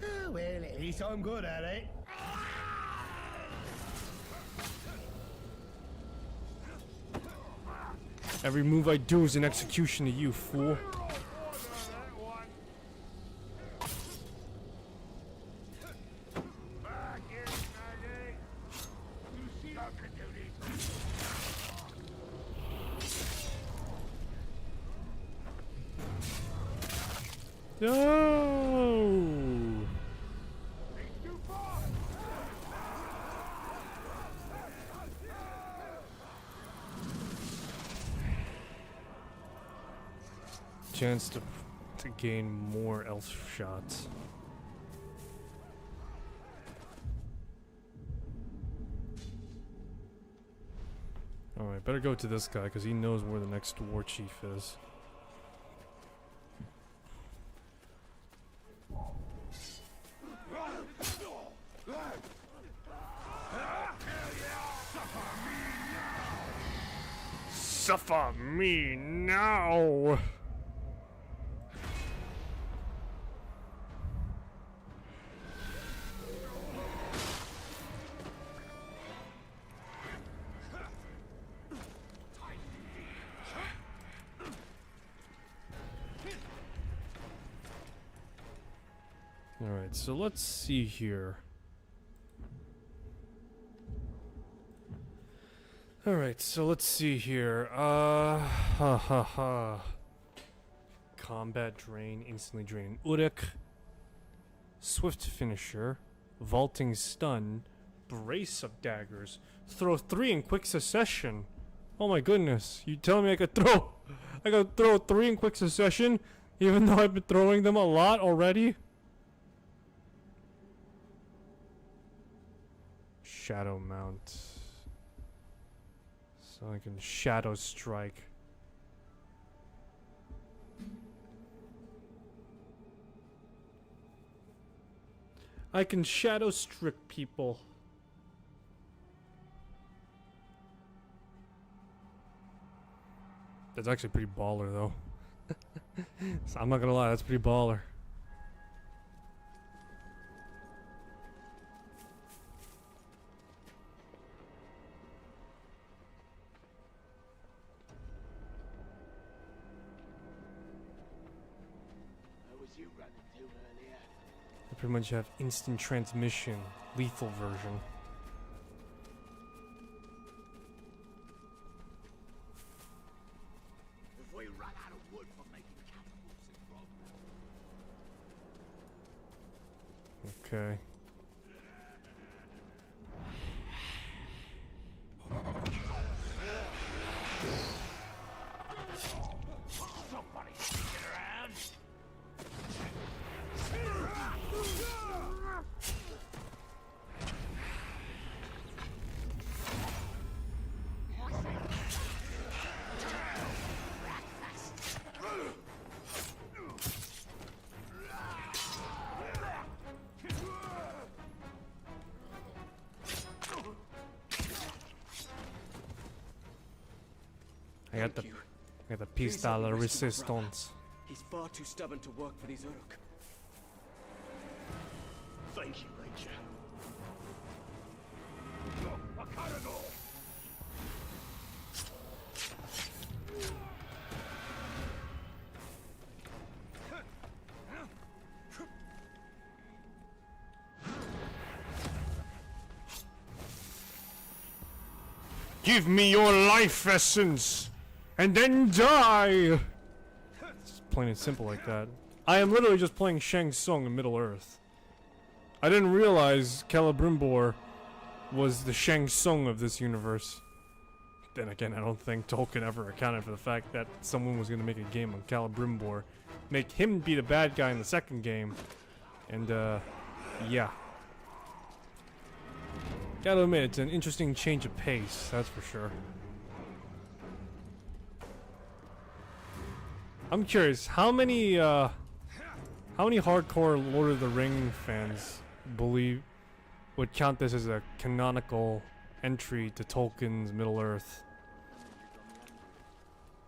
Oh, well, at least I'm good at it. Every move I do is an execution to you, fool. No! Chance to gain more elf shots. Alright, better go to this guy because he knows where the next war chief is. Suffer me now! Alright, so let's see here. Alright, so let's see here. Combat drain, instantly drain Uruk. Swift finisher. Vaulting stun. Brace of daggers. Throw 3 in quick succession. Oh my goodness. You telling me I could throw 3 in quick succession? Even though I've been throwing them a lot already? Shadow mount. So I can shadow strike. I can shadow strike people. That's actually pretty baller though. So I'm not gonna lie, that's pretty baller. I pretty much have instant transmission, lethal version. If we run out of wood for making catapults and Okay. somebody sneaking around. I got Thank you. the Please piece help de me la rescue my brother. resistance. He's far too stubborn to work for these Uruk. Thank you, Ranger. A cargo! Give me your life essence, and then die! It's plain and simple like that. I am literally just playing Shang Tsung in Middle-earth. I didn't realize Celebrimbor was the Shang Tsung of this universe. Then again, I don't think Tolkien ever accounted for the fact that someone was gonna make a game on Celebrimbor. Make him be the bad guy in the second game. And, yeah. Gotta admit, it's an interesting change of pace, that's for sure. I'm curious, how many hardcore Lord of the Ring fans would count this as a canonical entry to Tolkien's Middle-earth?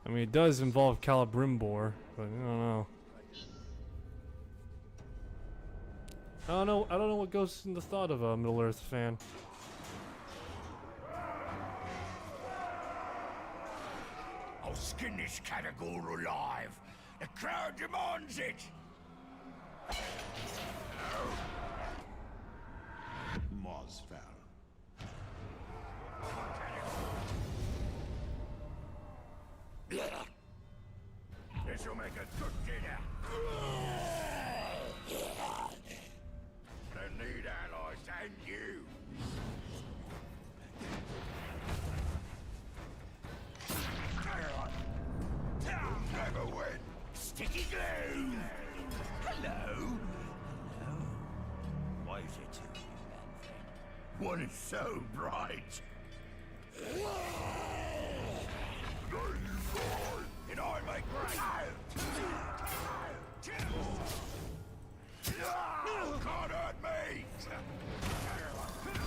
I mean, it does involve Celebrimbor, but I don't know. I don't know what goes in the thought of a Middle-earth fan. I'll skin this category alive. The crowd demands it. Mosfell. This'll make a good dinner. They need allies and you. Never win. Sticky glue. Hello. Why is it to you, man friend? One is so bright. And I make great. Can't hurt me.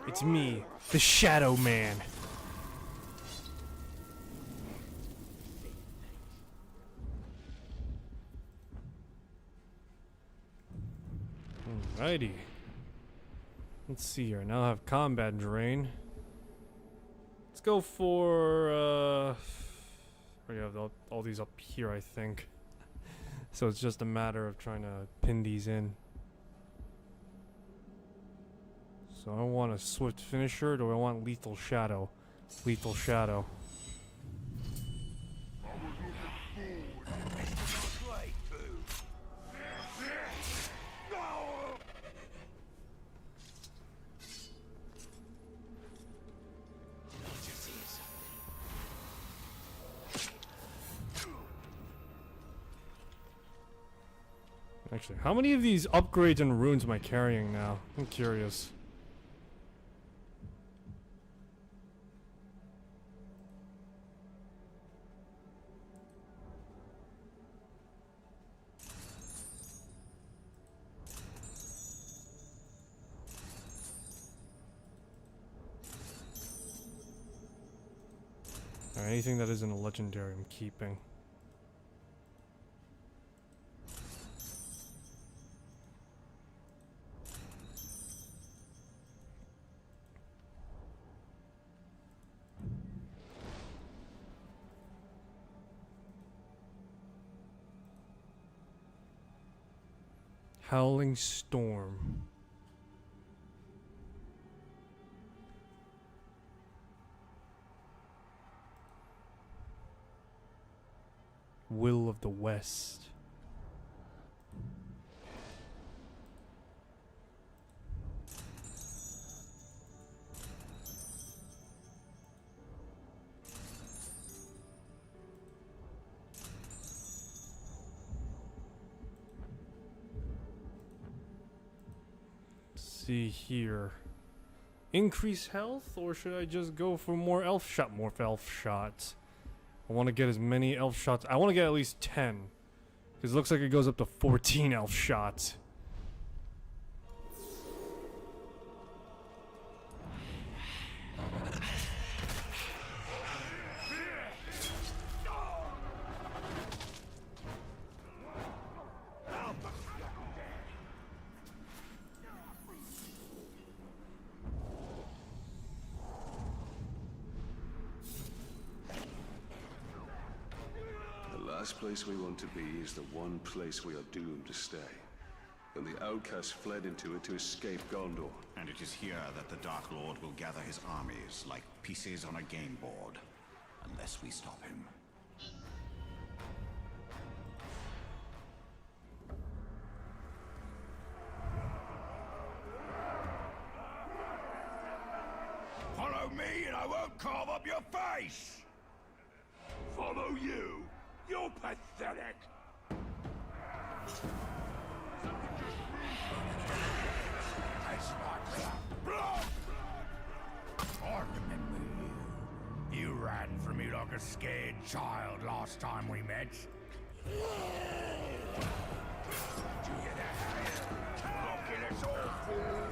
It's me, the Shadow Man. Alrighty. Let's see here. Now I have combat drain. Let's go for we have all these up here, I think. So it's just a matter of trying to pin these in. So I want a swift finisher, or do I want lethal shadow? Lethal shadow. Actually, how many of these upgrades and runes am I carrying now? I'm curious. Alright, anything that isn't a legendary I'm keeping. Howling Storm. Will of the West. See here. increase health, or should I just go for more elf shots? I want to get as many elf shots. I want to get at least 10, because it looks like it goes up to 14 elf shots. The last place we want to be is the one place we are doomed to stay. And the outcasts fled into it to escape Gondor. And it is here that the Dark Lord will gather his armies like pieces on a game board. Unless we stop him. Follow me and I won't carve up your face! Follow you? You're pathetic! I remember you. You ran from me like a scared child last time we met. Did you hear that? Locking us all, fool!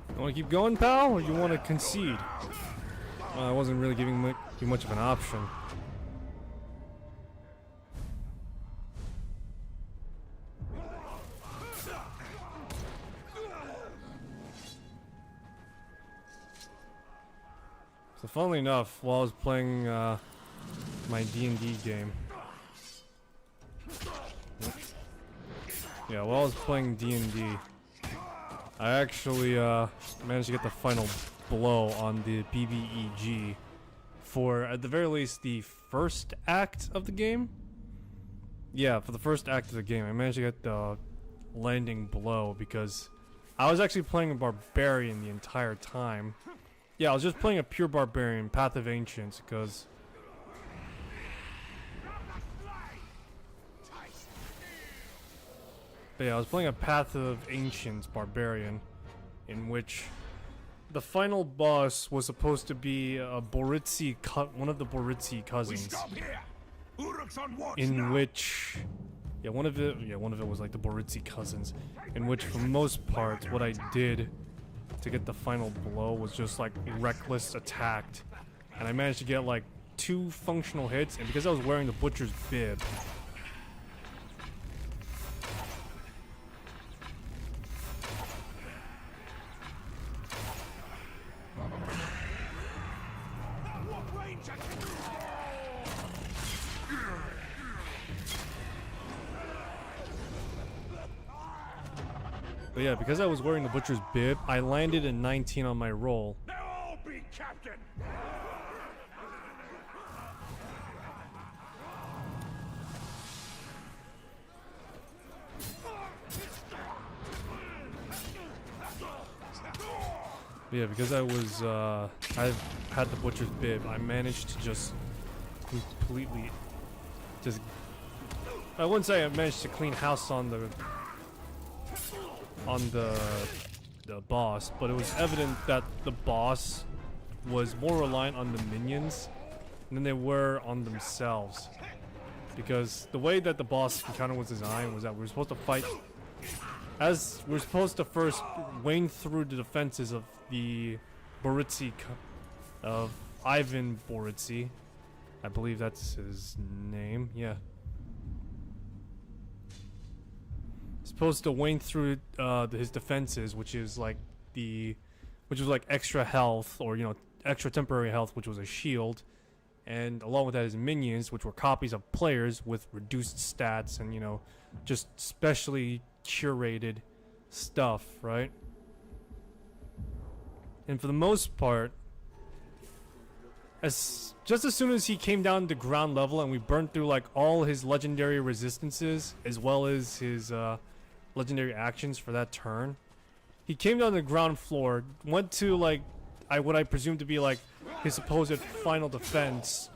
You want to keep going, pal, or you want to concede? I wasn't really giving you much of an option. So funnily enough, while I was playing my D&D game, yeah, while I was playing D&D, I actually managed to get the final blow on the BBEG for, at the very least, the first act of the game. Yeah, for the first act of the game, I managed to get the landing blow because I was actually playing a barbarian the entire time. Yeah, I was just playing a pure barbarian, Path of Ancients, because but yeah, I was playing a Path of Ancients barbarian, in which the final boss was supposed to be a one of the Boritsi cousins. In which, one of it was like the Boritsi cousins. In which, for most parts, what I did to get the final blow was just like reckless attacked, and I managed to get like 2 functional hits, and because I was wearing the butcher's bib. But yeah, because I was wearing the butcher's bib, I landed a 19 on my roll. Now I'll be captain. But yeah, because I was I had the butcher's bib, I managed to just completely I wouldn't say I managed to clean house on the boss, but it was evident that the boss was more reliant on the minions than they were on themselves. Because the way that the boss encounter was designed was that we were supposed to fight, as we were supposed to first wane through the defenses of the Boritsi, of Ivan Boritsi, I believe that's his name. Yeah. Supposed to wane through his defenses, which was like extra health, or extra temporary health, which was a shield, and along with that his minions, which were copies of players with reduced stats and just specially curated stuff, right? And for the most part, just as soon as he came down to ground level and we burned through like all his legendary resistances as well as his legendary actions for that turn, he came down to the ground floor, went to like what I presume to be like his supposed final defense,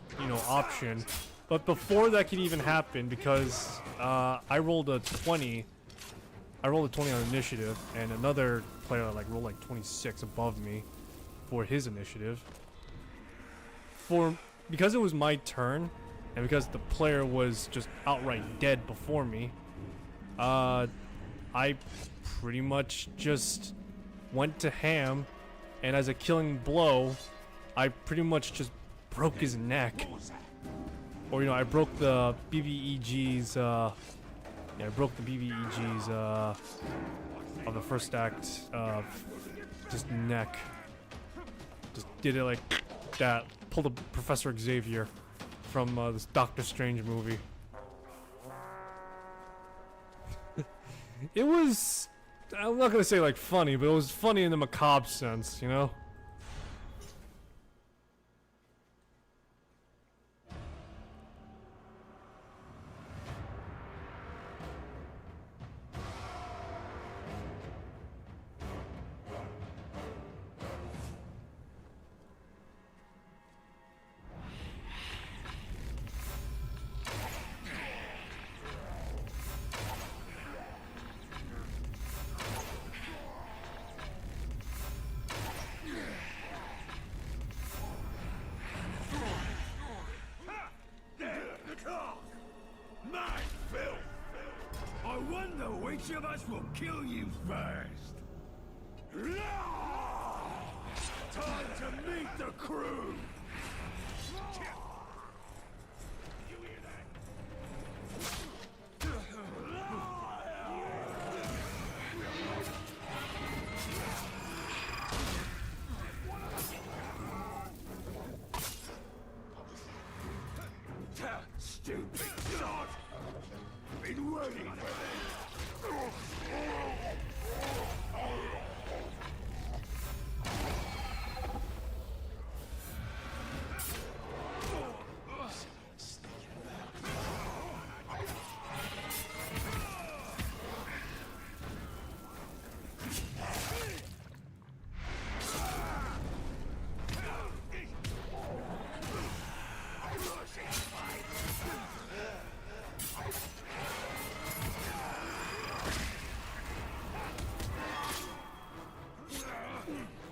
option. But before that could even happen, because I rolled a 20 on initiative, and another player like rolled like 26 above me for his initiative. Because it was my turn, and because the player was just outright dead before me, I pretty much just went to ham, and as a killing blow, I pretty much just broke his neck. Or I broke the BBEG's I broke the BBEG's of the first act just neck. Just did it like that. Pulled a Professor Xavier from this Doctor Strange movie. It was, I'm not gonna say like funny, but it was funny in the macabre sense, Which of us will kill you first? Time to meet the crew! You hear that? Stupid sod! Been waiting for this!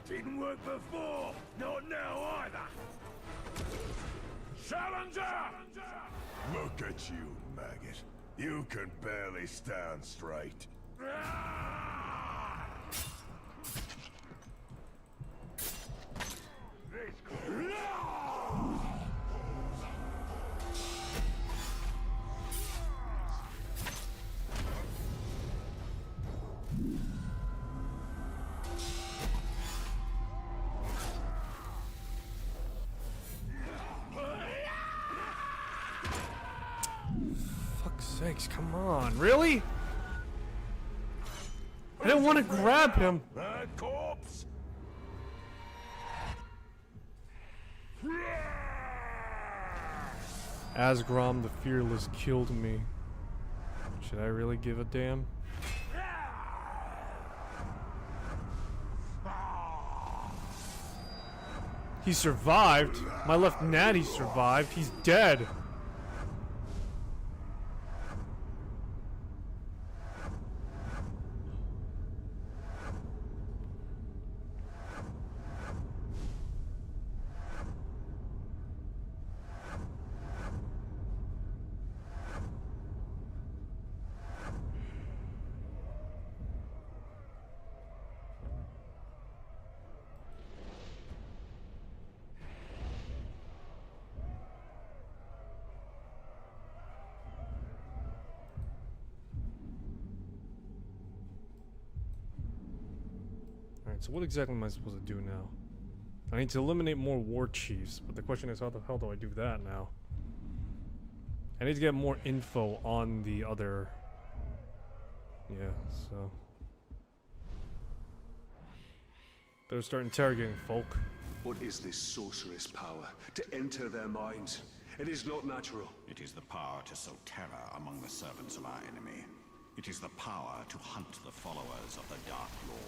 Didn't work before, not now either. Challenger! Look at you, maggot. You can barely stand straight. Sakes, come on, really? I didn't want to grab him. That corpse! Asgrom the Fearless killed me. Should I really give a damn? He survived. My left natty survived. He's dead. Alright, so what exactly am I supposed to do now? I need to eliminate more war chiefs, but the question is, how the hell do I do that now? I need to get more info on the other... Yeah, so... Better start interrogating folk. What is this sorceress power? To enter their minds? It is not natural. It is the power to sow terror among the servants of our enemy. It is the power to hunt the followers of the Dark Lord.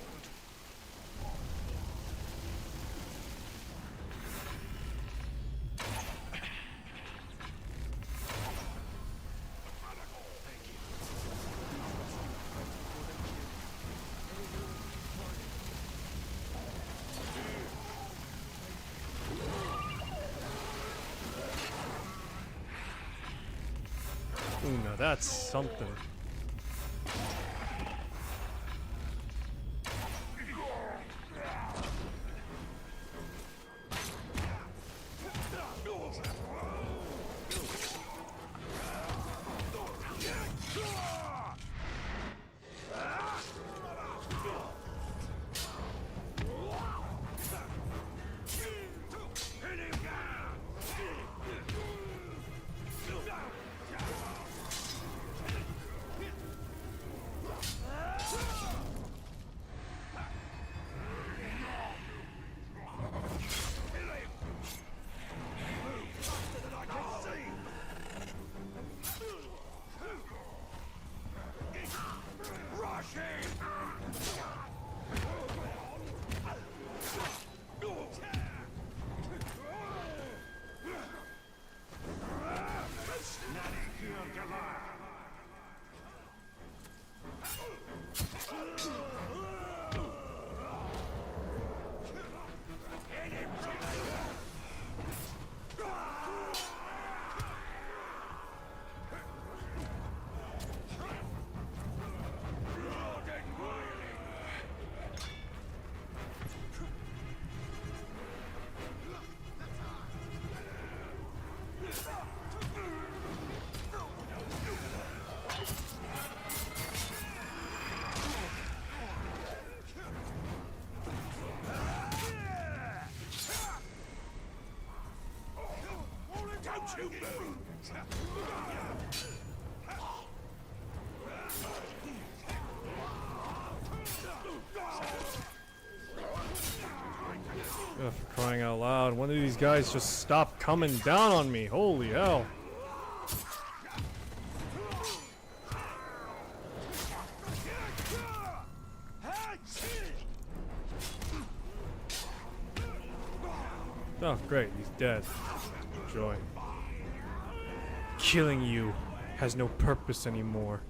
Ooh, now that's something. Ugh, for crying out loud, one of these guys just stop coming down on me. Holy hell. Oh, great, he's dead. Joy. Killing you has no purpose anymore.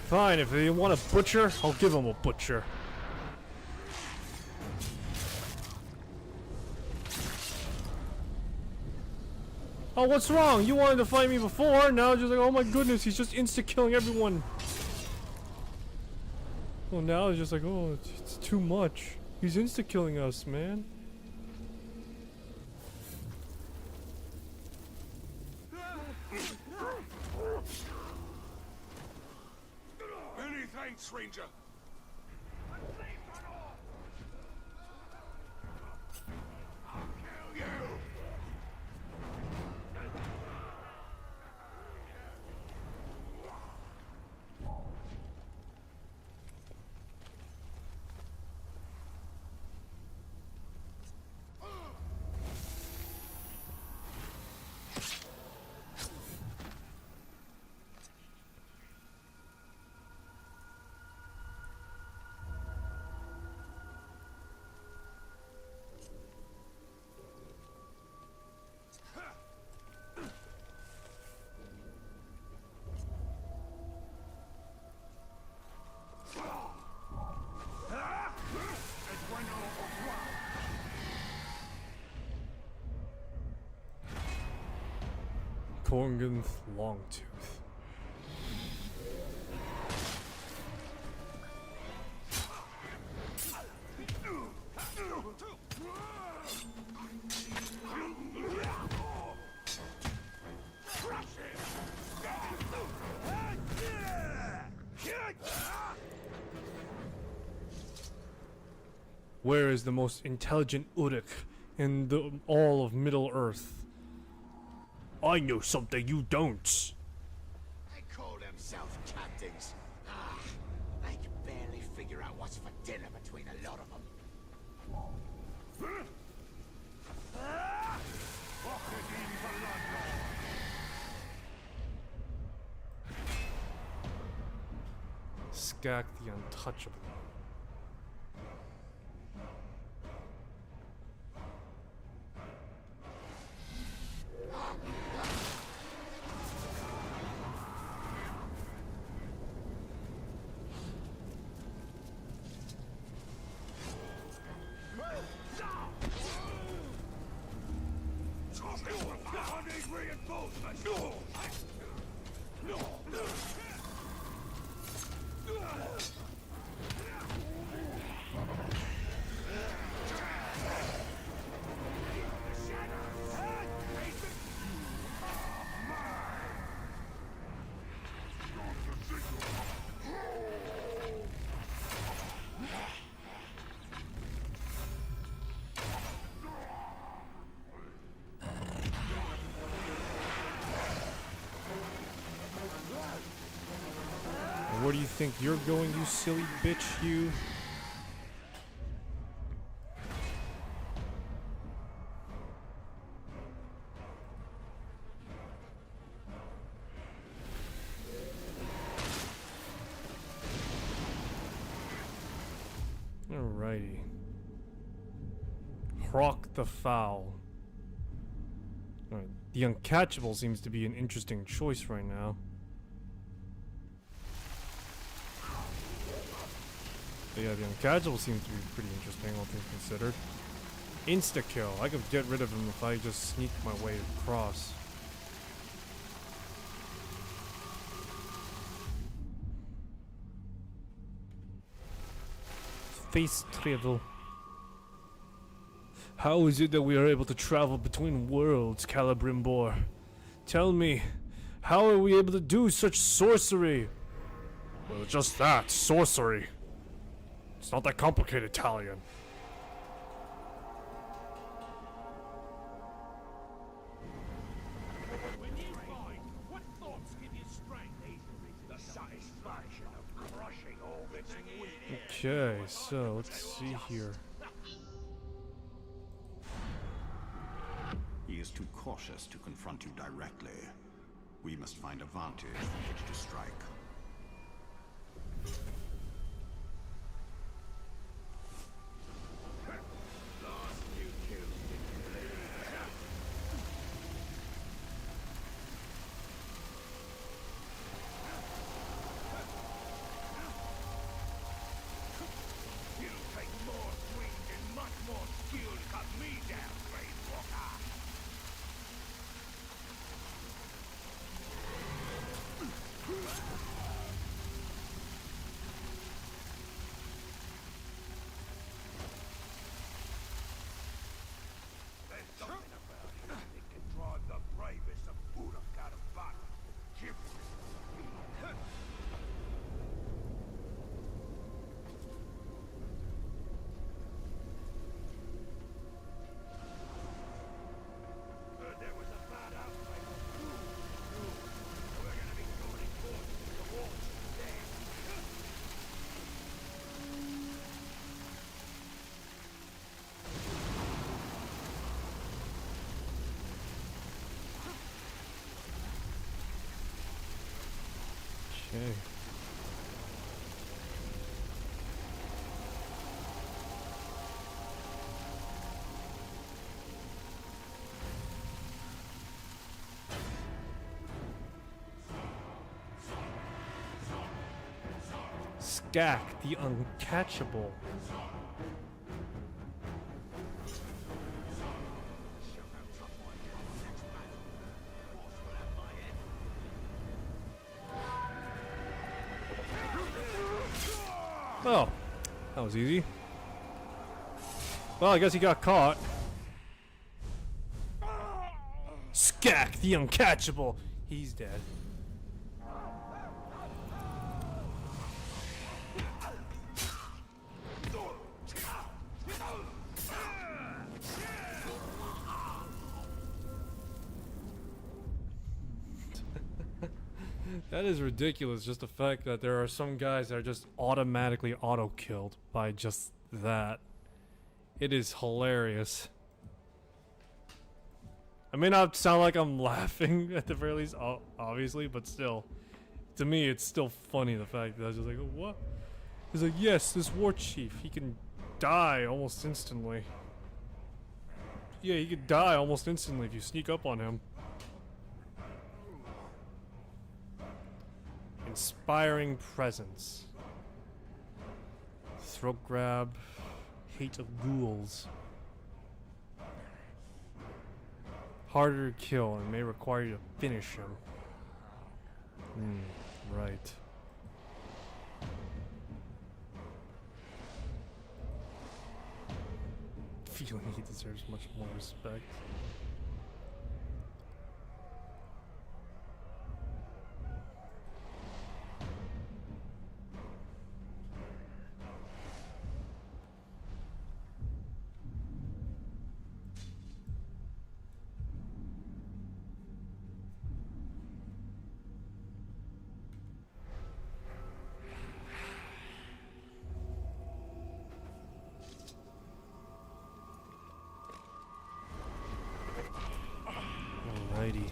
Fine, if they want a butcher, I'll give them a butcher. Oh, what's wrong? You wanted to fight me before, now just like, oh my goodness, he's just insta-killing everyone. Well, now it's just like, oh, it's too much. He's insta-killing us, man. Many thanks, Ranger. I'll kill you. Torngunth Longtooth. Where is the most intelligent Uruk in all of Middle Earth? I know something you don't. They call themselves captains. They can barely figure out what's for dinner between a lot of them. Skak the Untouchable. Where do you think you're going, you silly bitch, you? Alrighty. Hrock the Foul. Alright, the Uncatchable seems to be an interesting choice right now. But yeah, the Uncatchable seems to be pretty interesting, all things considered. Insta-kill. I could get rid of him if I just sneak my way across. Face travel. How is it that we are able to travel between worlds, Celebrimbor? Tell me, how are we able to do such sorcery? Well, just that, sorcery. It's not that complicated, Talion. When you fight, what thoughts give you strength? The satisfaction of crushing all that's weak. Okay, so let's see here. He is too cautious to confront you directly. We must find a vantage from which to strike. Okay. Skak the Uncatchable. Oh, that was easy. Well, I guess he got caught. Skak, the uncatchable. He's dead. That is ridiculous, just the fact that there are some guys that are just automatically auto-killed by just that. It is hilarious. I may not sound like I'm laughing at the very least, obviously, but still. To me, it's still funny, the fact that I was just like, what? He's like, yes, this war chief, he can die almost instantly. Yeah, he could die almost instantly if you sneak up on him. Inspiring presence. Throat grab. Hate of ghouls. Harder to kill and may require you to finish him. Right. Feeling he deserves much more respect. Alrighty.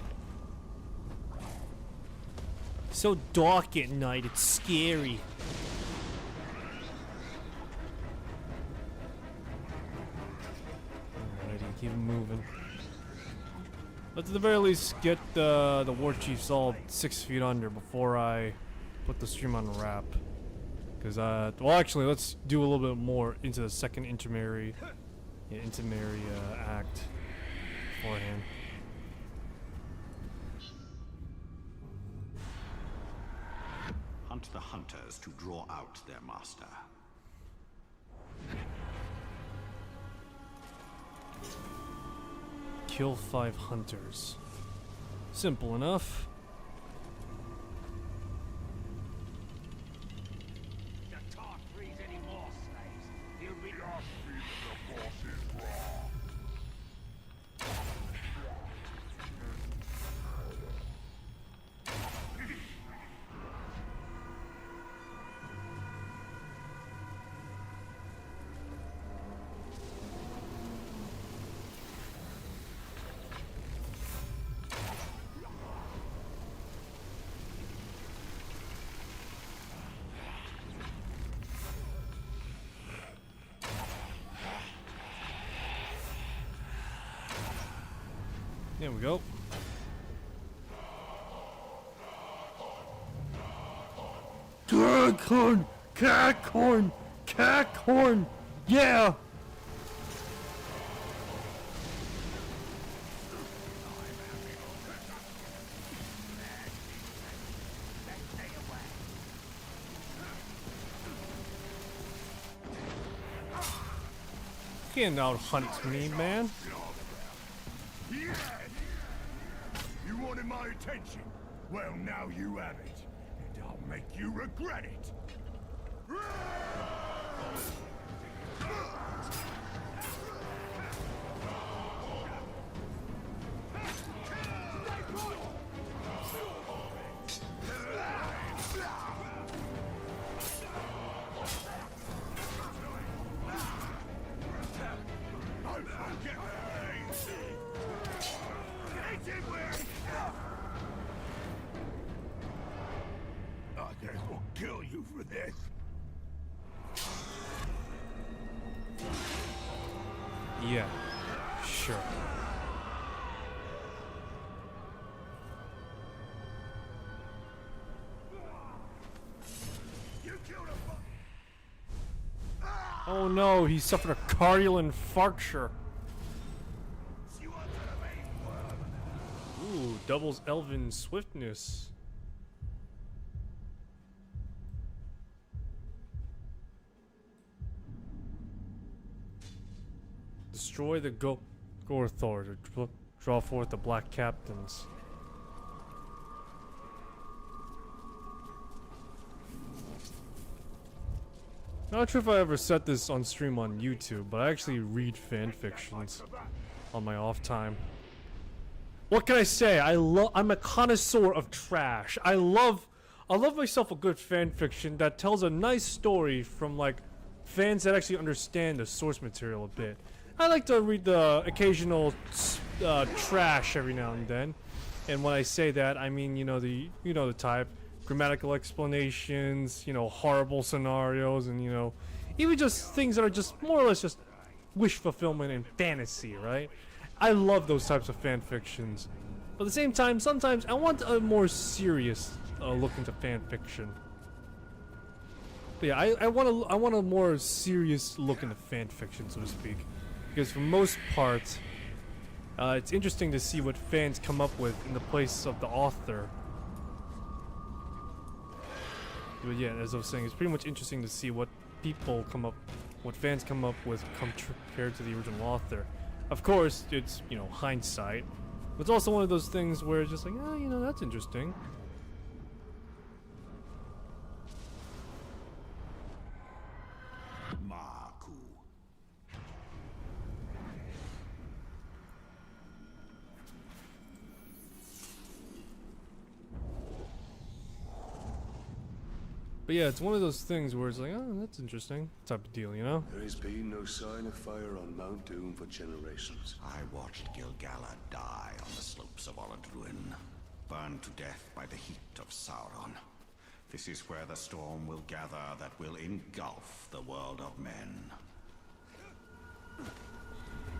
So dark at night, it's scary. Alrighty, keep moving. Let's at the very least get the war chiefs all 6 feet under before I put the stream on wrap. Because, well actually, let's do a little bit more into the second intermediary act beforehand. Hunt the hunters to draw out their master. Kill 5 hunters. Simple enough. The Tart frees any more slaves. He'll be lost. The boss is wrong. There we go. Draghorn! Cackhorn! Cackhorn! Yeah! You can't out-hunt me, man. Yes! You wanted my attention? Well, now you have it. And I'll make you regret it. I guess we'll kill you for this. Yeah, sure. Oh no, he suffered a cardiac infarction. Ooh, doubles elven swiftness. destroy the Gorthor to draw forth the Black Captains. Not sure if I ever set this on stream on YouTube, but I actually read fan fictions on my off time. What can I say? I'm a connoisseur of trash. I love myself a good fan fiction that tells a nice story from like fans that actually understand the source material a bit. I like to read the occasional trash every now and then. And when I say that, I mean, you know the type. Grammatical explanations, you know, horrible scenarios, and, you know, even just things that are just more or less just wish fulfillment and fantasy, right? I love those types of fan fictions. But at the same time, sometimes I want a more serious look into fan fiction. But yeah, I want a more serious look into fan fiction, so to speak. Because for most part, it's interesting to see what fans come up with in the place of the author. But yeah, as I was saying, it's pretty much interesting to see what fans come up with compared to the original author. Of course, it's, you know, hindsight. But it's also one of those things where it's just like, oh, you know, that's interesting. But yeah, it's one of those things where it's like, oh, that's interesting, type of deal, you know? There has been no sign of fire on Mount Doom for generations. I watched Gilgalad die on the slopes of Orodruin, burned to death by the heat of Sauron. This is where the storm will gather that will engulf the world of men.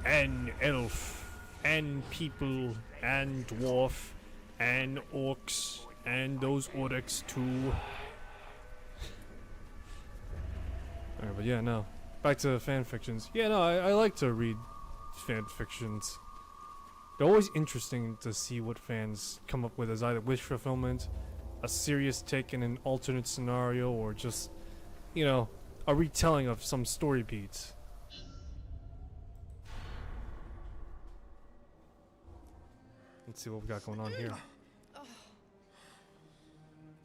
And elf, and people, and dwarf, and orcs, and those orcs too. Alright, but yeah, no. Back to fan fictions. Yeah, no, I like to read fan fictions. They're always interesting to see what fans come up with as either wish fulfillment, a serious take in an alternate scenario, or just, you know, a retelling of some story beats. Let's see what we got going on here.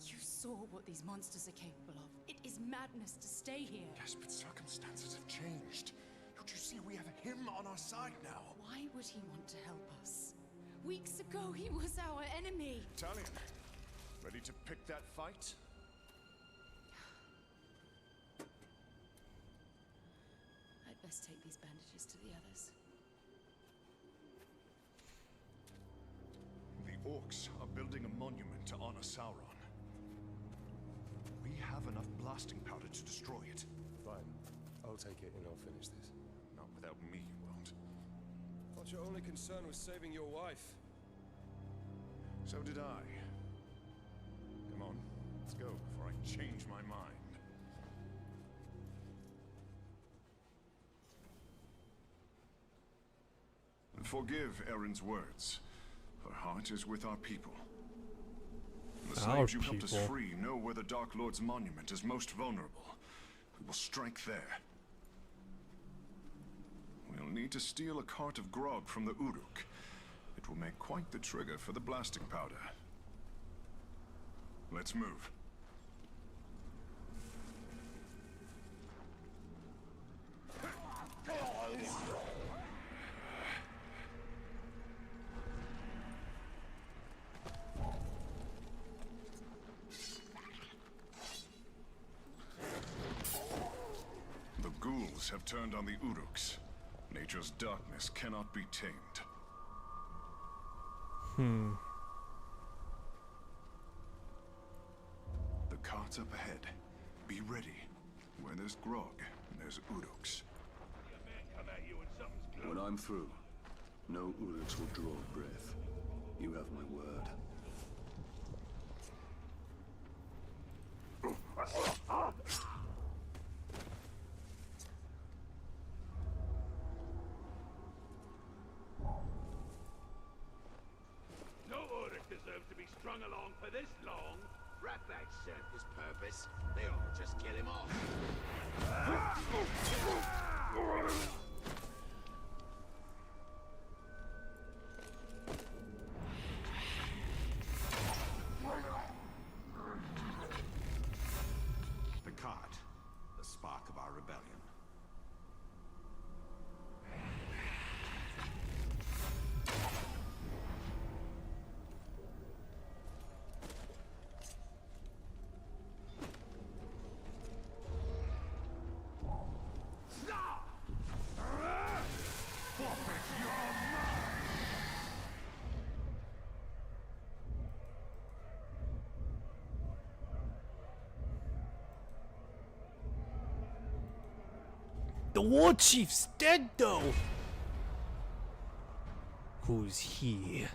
You saw what these monsters are capable of. It is madness to stay here. Yes, but circumstances have changed. Don't you see we have him on our side now? Why would he want to help us? Weeks ago, he was our enemy. Italian, ready to pick that fight? I'd best take these bandages to the others. The orcs are building a monument to honor Sauron. We have enough blasting powder to destroy it. Fine. I'll take it and I'll finish this. Not without me, you won't. Thought your only concern was saving your wife. So did I. Come on, let's go before I change my mind. Forgive Erin's words. Her heart is with our people. The slaves you helped us free know where the Dark Lord's monument is most vulnerable. We will strike there. We'll need to steal a cart of grog from the Uruk. It will make quite the trigger for the blasting powder. Let's move. The ghouls have turned on the Uruks. Nature's darkness cannot be tamed. The cart's up ahead. Be ready. Where there's grog, there's Uruks. When I'm through, no Uruks will draw breath. You have my word. No Uruk deserves to be strung along for this long. Rat that served his purpose. They ought to just kill him off. The war chief's dead, though. Who's he?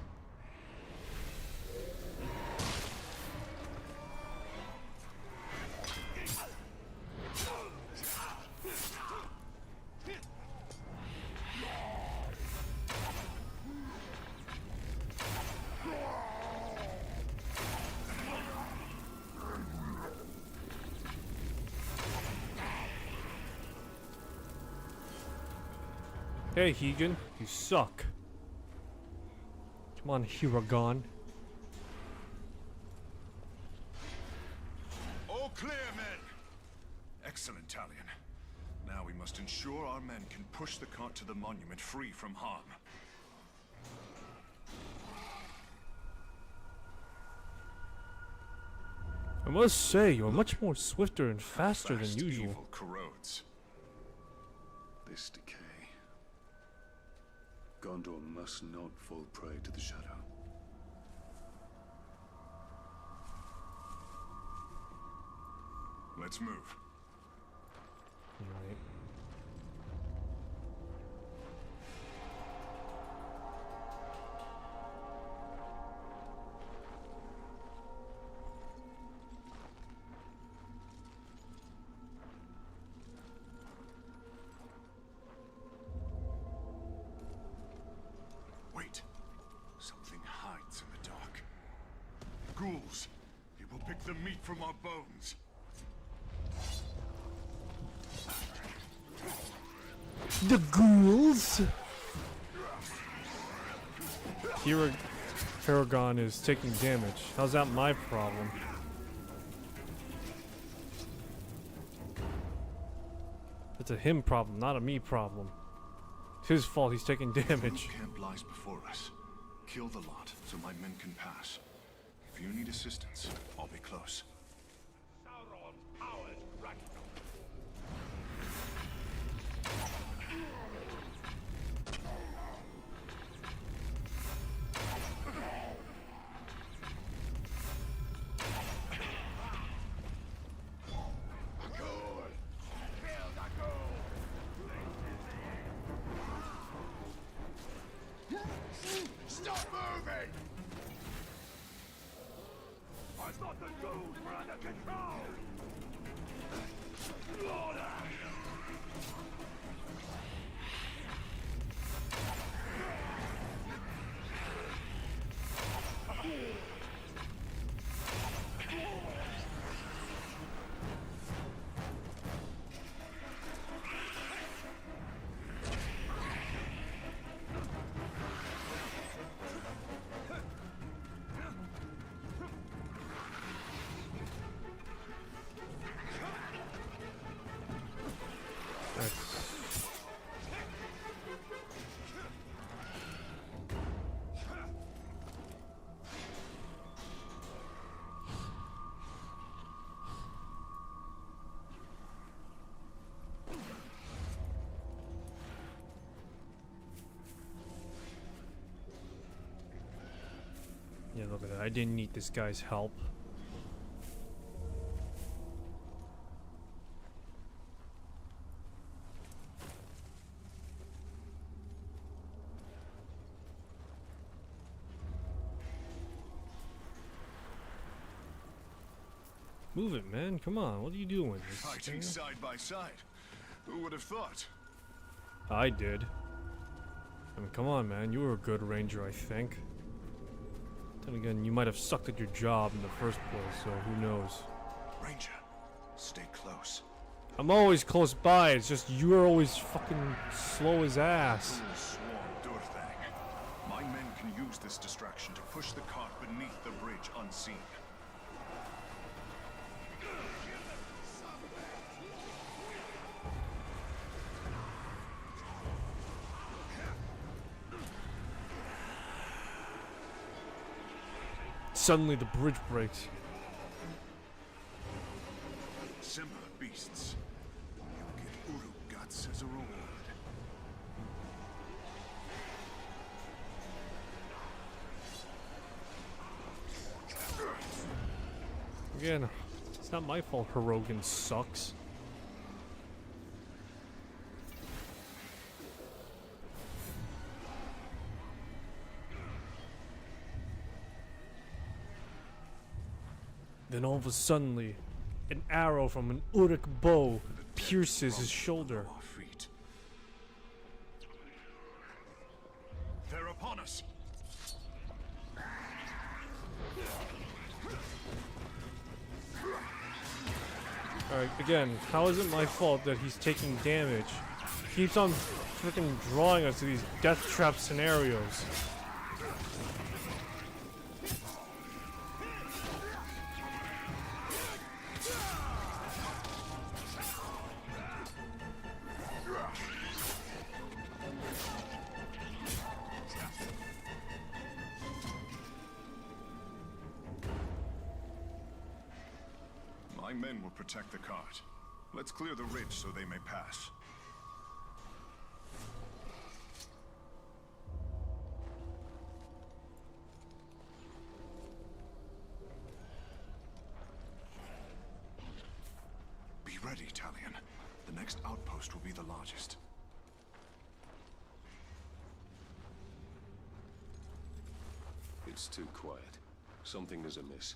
Hey, Hegan, you suck. Come on, Hiragon. All clear, men! Excellent, Talion. Now we must ensure our men can push the cart to the monument free from harm. I must say, you're much more swifter and faster than Fast usual. evil corrodes. This decay. Gondor must not fall prey to the shadow. Let's move. Right. Wait. Something hides in the dark. Ghouls. It will pick the meat from our bones. The ghouls? Hiragon is taking damage. How's that my problem? It's a him problem, not a me problem. It's his fault he's taking damage. Camp lies before us. Kill the lot so my men can pass. If you need assistance, I'll be close. Sauron's powers right. Stop moving! I thought the ghouls were under control! Order! Yeah, look at that. I didn't need this guy's help. Move it, man. Come on. What are you doing? Fighting side by side. Who would have thought? I did. I mean, come on, man. You were a good ranger, I think. Then again, you might have sucked at your job in the first place, so who knows? Ranger, stay close. I'm always close by. It's just you're always fucking slow as ass. Ghouls swarm Durthang. My men can use this distraction to push the cart beneath the bridge unseen. Suddenly the bridge breaks. Similar beasts. You'll get Uruk guts as a reward. Again, it's not my fault Hirogen sucks. Then all of a sudden, an arrow from an Uruk bow pierces his shoulder. Our feet. They're upon us. Alright, again, how is it my fault that he's taking damage? He keeps on freaking drawing us to these death trap scenarios. My men will protect the cart. Let's clear the ridge so they may pass. Be ready, Talion. The next outpost will be the largest. It's too quiet. Something is amiss.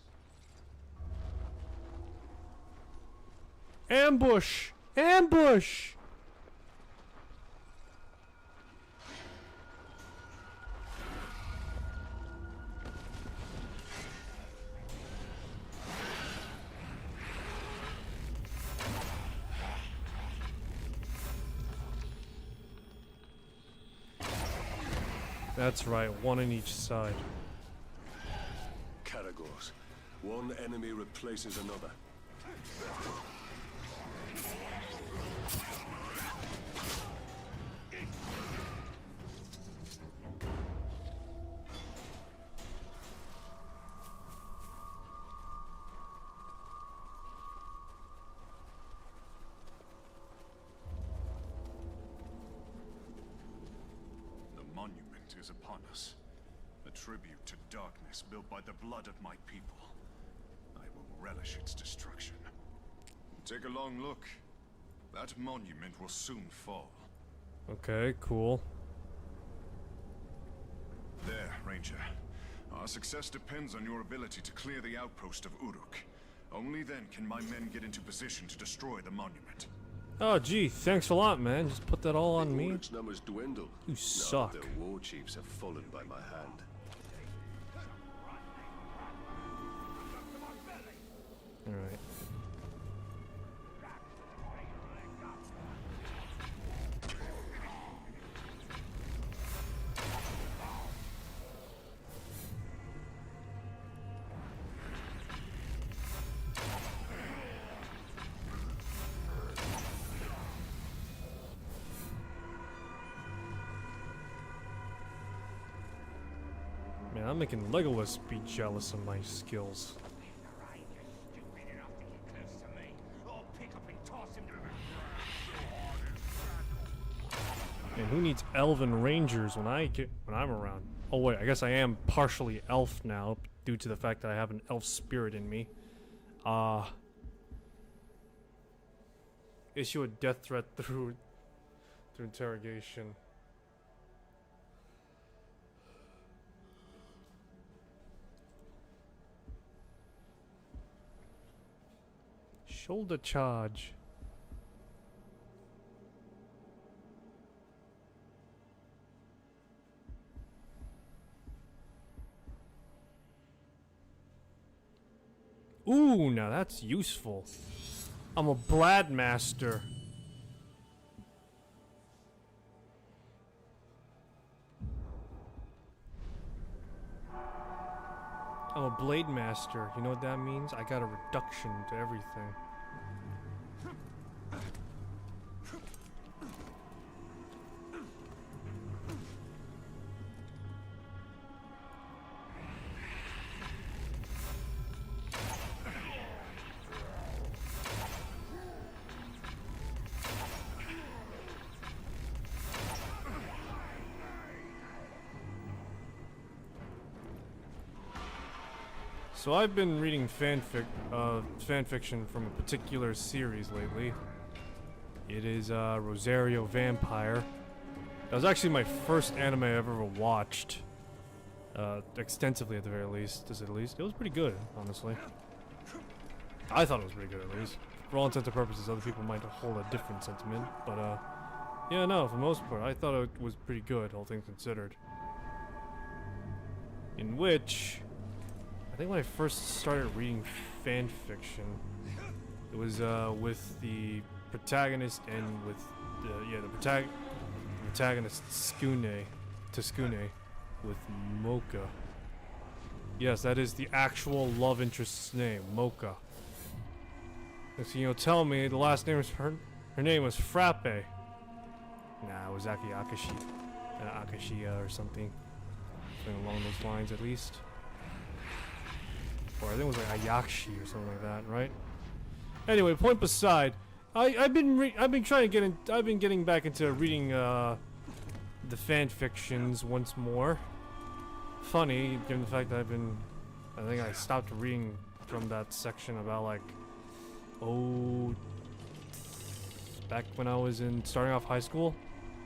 Ambush! Ambush! That's right, one on each side. Caragors. One enemy replaces another. Is upon us. A tribute to darkness built by the blood of my people. I will relish its destruction. Take a long look. That monument will soon fall. Okay, cool. There, Ranger. Our success depends on your ability to clear the outpost of Uruk. Only then can my men get into position to destroy the monument. Oh, gee, thanks a lot, man. Just put that all on me. Uruk's numbers dwindle. You suck. Now the war chiefs have fallen by my hand. Alright. Man, I'm making Legolas be jealous of my skills. And who needs elven rangers when I'm around? Oh wait, I guess I am partially elf now due to the fact that I have an elf spirit in me. Issue a death threat through interrogation. Shoulder charge. Ooh, now that's useful. I'm a Blad Master. I'm a Blade Master. You know what that means? I got a reduction to everything. So I've been reading fan fiction from a particular series lately. It is Rosario Vampire. That was actually my first anime I've ever watched. Extensively at the very least. It was pretty good, honestly. I thought it was pretty good at least. For all intents and purposes, other people might hold a different sentiment, but yeah, no, for the most part, I thought it was pretty good, all things considered. In which, I think when I first started reading fan fiction, it was with the protagonist and with the protagonist Tsukune with Mocha. Yes, that is the actual love interest's name, Mocha. And so, tell me the last name was her name was Frappe. Nah, it was Akashi, Akashiya or something along those lines at least. Or I think it was like Ayakshi or something like that, right? Anyway, point beside, I've been getting back into reading the fan fictions once more. Funny, given the fact that I think I stopped reading from that section about like, back when I was starting off high school.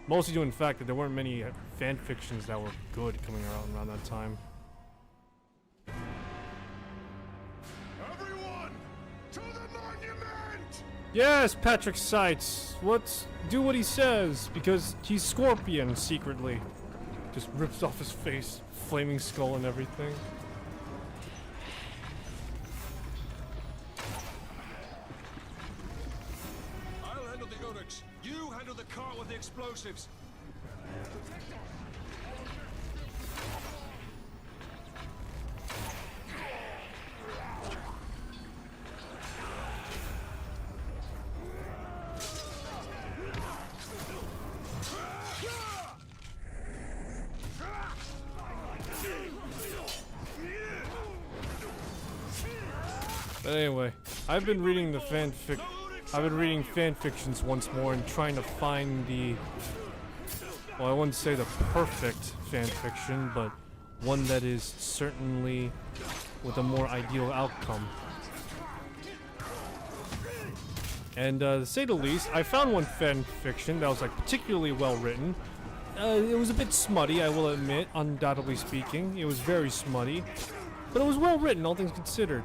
Mostly due to the fact that there weren't many fan fictions that were good coming around that time. Everyone, to the monument! Yes, Patrick Seitz. Do what he says, because he's Scorpion secretly. Just rips off his face, flaming skull and everything. I'll handle the Uruks. You handle the cart with the explosives. But anyway, I've been reading fan fictions once more and trying to find well, I wouldn't say the perfect fan fiction, but one that is certainly with a more ideal outcome. And to say the least, I found one fan fiction that was like particularly well written. It was a bit smutty, I will admit, undoubtedly speaking. It was very smutty, but it was well written, all things considered.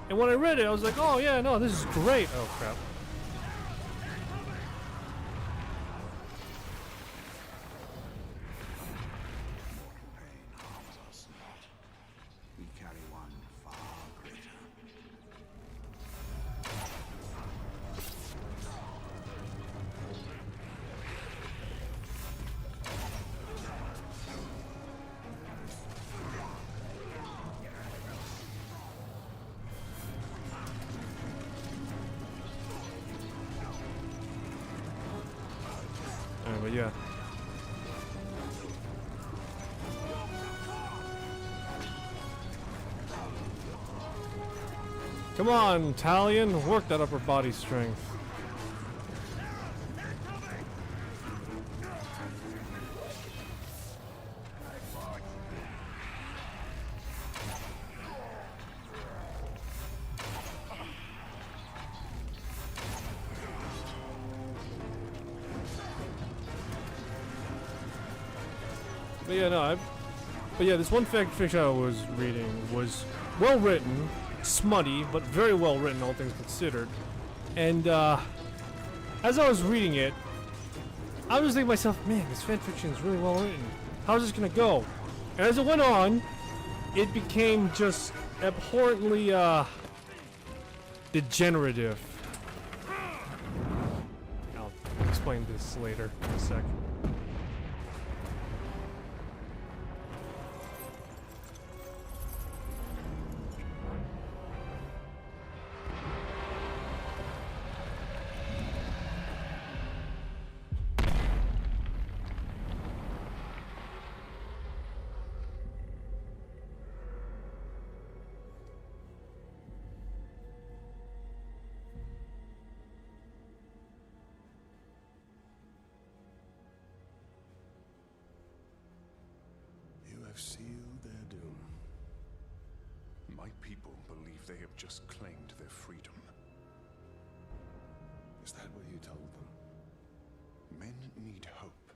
And when I read it, I was like, oh yeah, no, this is great. Oh crap. We carry one far greater. But yeah. Come on, Italian, work that upper body strength. But yeah, but yeah, this one fiction I was reading was well written, smutty, but very well written, all things considered. And as I was reading it, I was thinking to myself, man, this fan fiction is really well written. How's this gonna go? And as it went on, it became just abhorrently degenerative. I'll explain this later in a sec. Have sealed their doom. My people believe they have just claimed their freedom. Is that what you told them? Men need hope.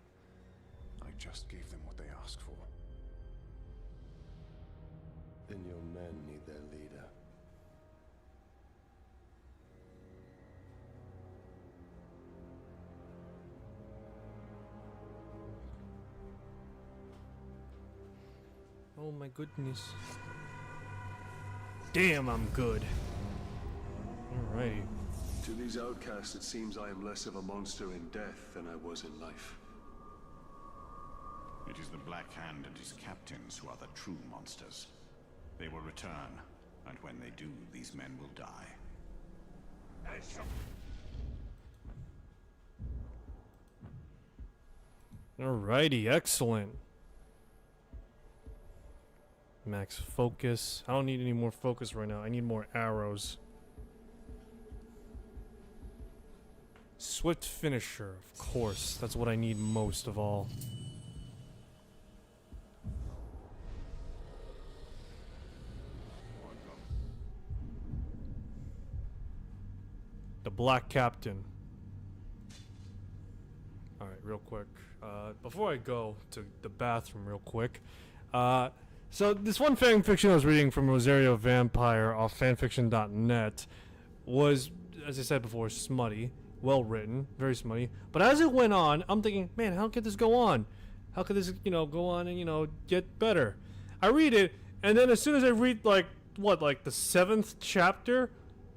I just gave them what they asked for. Then your men need their leader. Oh my goodness. Damn, I'm good. Alrighty. To these outcasts, it seems I am less of a monster in death than I was in life. It is the Black Hand and his captains who are the true monsters. They will return, and when they do, these men will die. Alrighty, excellent. Max focus. I don't need any more focus right now. I need more arrows. Swift finisher, of course. That's what I need most of all. The Black Captain. Alright, real quick. Before I go to the bathroom real quick. So this one fan fiction I was reading from Rosario Vampire off fanfiction.net was, as I said before, smutty. Well written, very smutty. But as it went on, I'm thinking, man, how could this go on? How could this, go on and, get better? I read it, and then as soon as I read, like the 7th chapter,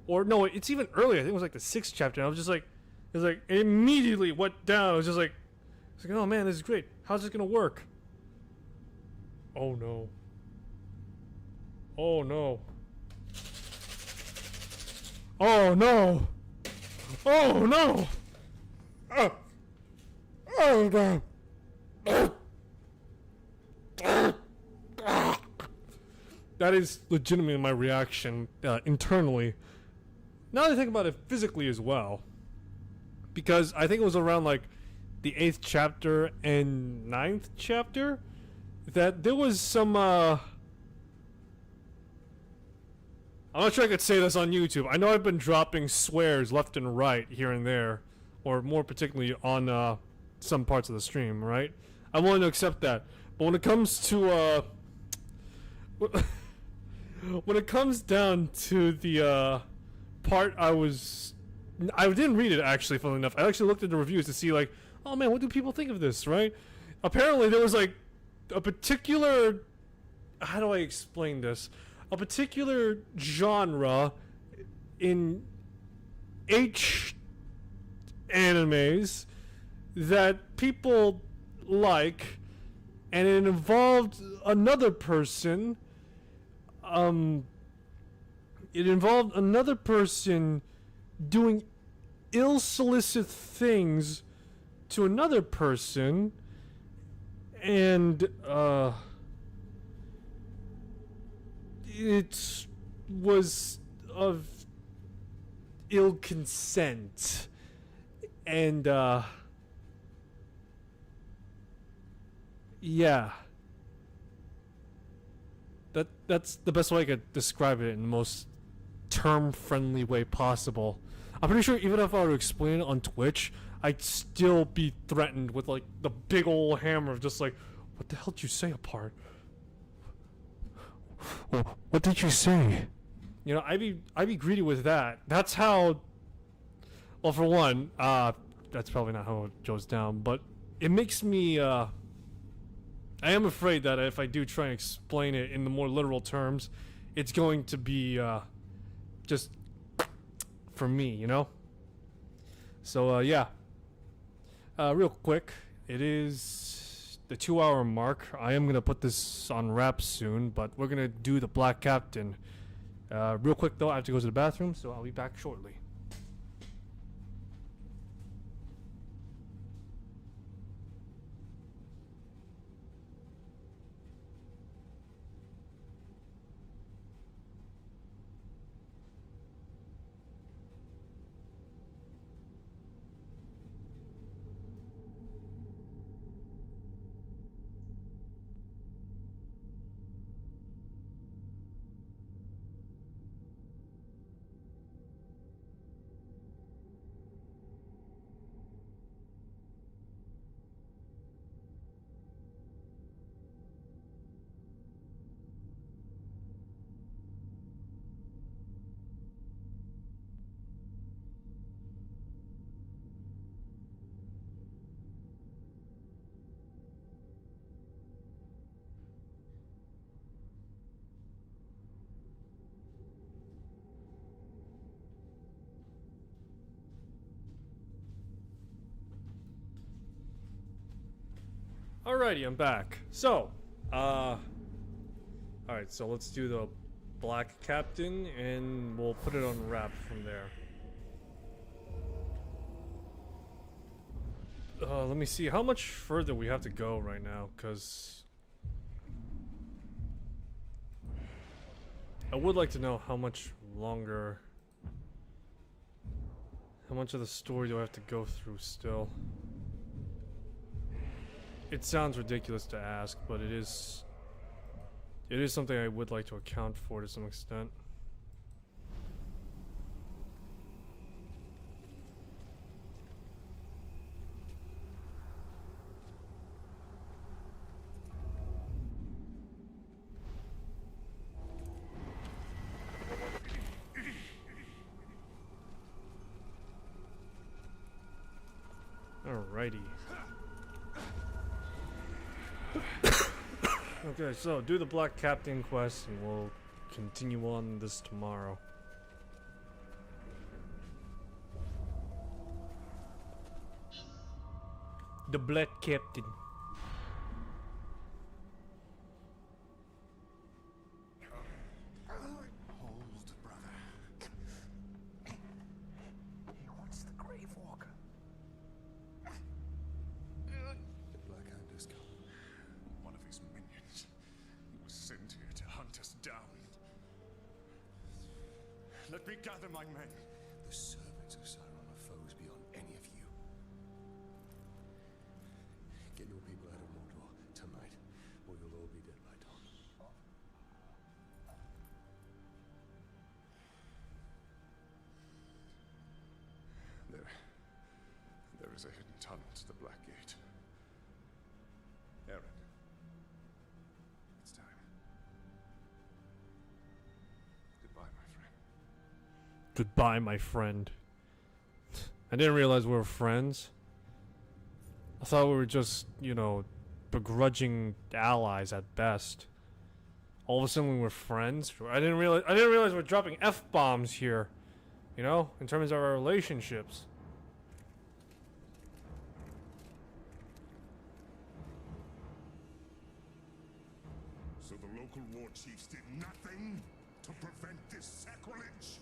or no, it's even earlier. I think it was like the 6th chapter. And I was just like, it immediately went down. I was like, oh man, this is great. How's this gonna work? Oh no. Oh no. Oh no. Oh no! Oh, oh no! That is legitimately my reaction internally. Now that I think about it physically as well, because I think it was around like the 8th chapter and 9th chapter that there was some I'm not sure I could say this on YouTube. I know I've been dropping swears left and right here and there, or more particularly on some parts of the stream, right? I'm willing to accept that. But when it comes to when it comes down to the part I didn't read it actually, funnily enough. I actually looked at the reviews to see like, oh man, what do people think of this, right? Apparently there was like a particular, how do I explain this? A particular genre in H animes that people like, and it involved another person. It involved another person doing ill-solicit things to another person, and it was of ill consent, and yeah, that's the best way I could describe it in the most term-friendly way possible. I'm pretty sure even if I were to explain it on Twitch, I'd still be threatened with like the big old hammer of just like, what the hell did you say, apart? What did you say? I'd be greedy with that. That's how. Well, for one, that's probably not how it goes down, but it makes me. I am afraid that if I do try and explain it in the more literal terms, it's going to be just for me, So yeah. Real quick, it is the 2-hour mark. I am gonna put this on wrap soon, but we're gonna do the Black Captain. Real quick though, I have to go to the bathroom, so I'll be back shortly. Alrighty, I'm back. So, alright, so let's do the Black Captain, and we'll put it on wrap from there. Let me see how much further we have to go right now, because I would like to know how much longer, how much of the story do I have to go through still. It sounds ridiculous to ask, but it is something I would like to account for to some extent. Alrighty. Okay, so do the Black Captain quest and we'll continue on this tomorrow. The Black Captain. Hold, brother. He wants the Grave Walker. The Black Hand has come. One of his minions. He was sent here to hunt us down. Let me gather my men. The servants of Sauron are foes beyond any of you. Get your people out of Mordor tonight, or you'll all be dead by dawn. There is a hidden tunnel to the Black Gate. Aaron, it's time. Goodbye, my friend. Goodbye, my friend. I didn't realize we were friends. I thought we were just, you know, begrudging allies at best. All of a sudden we were friends. I didn't realize we're dropping F-bombs here. You know, in terms of our relationships. So the local war chiefs did nothing to prevent this sacrilege?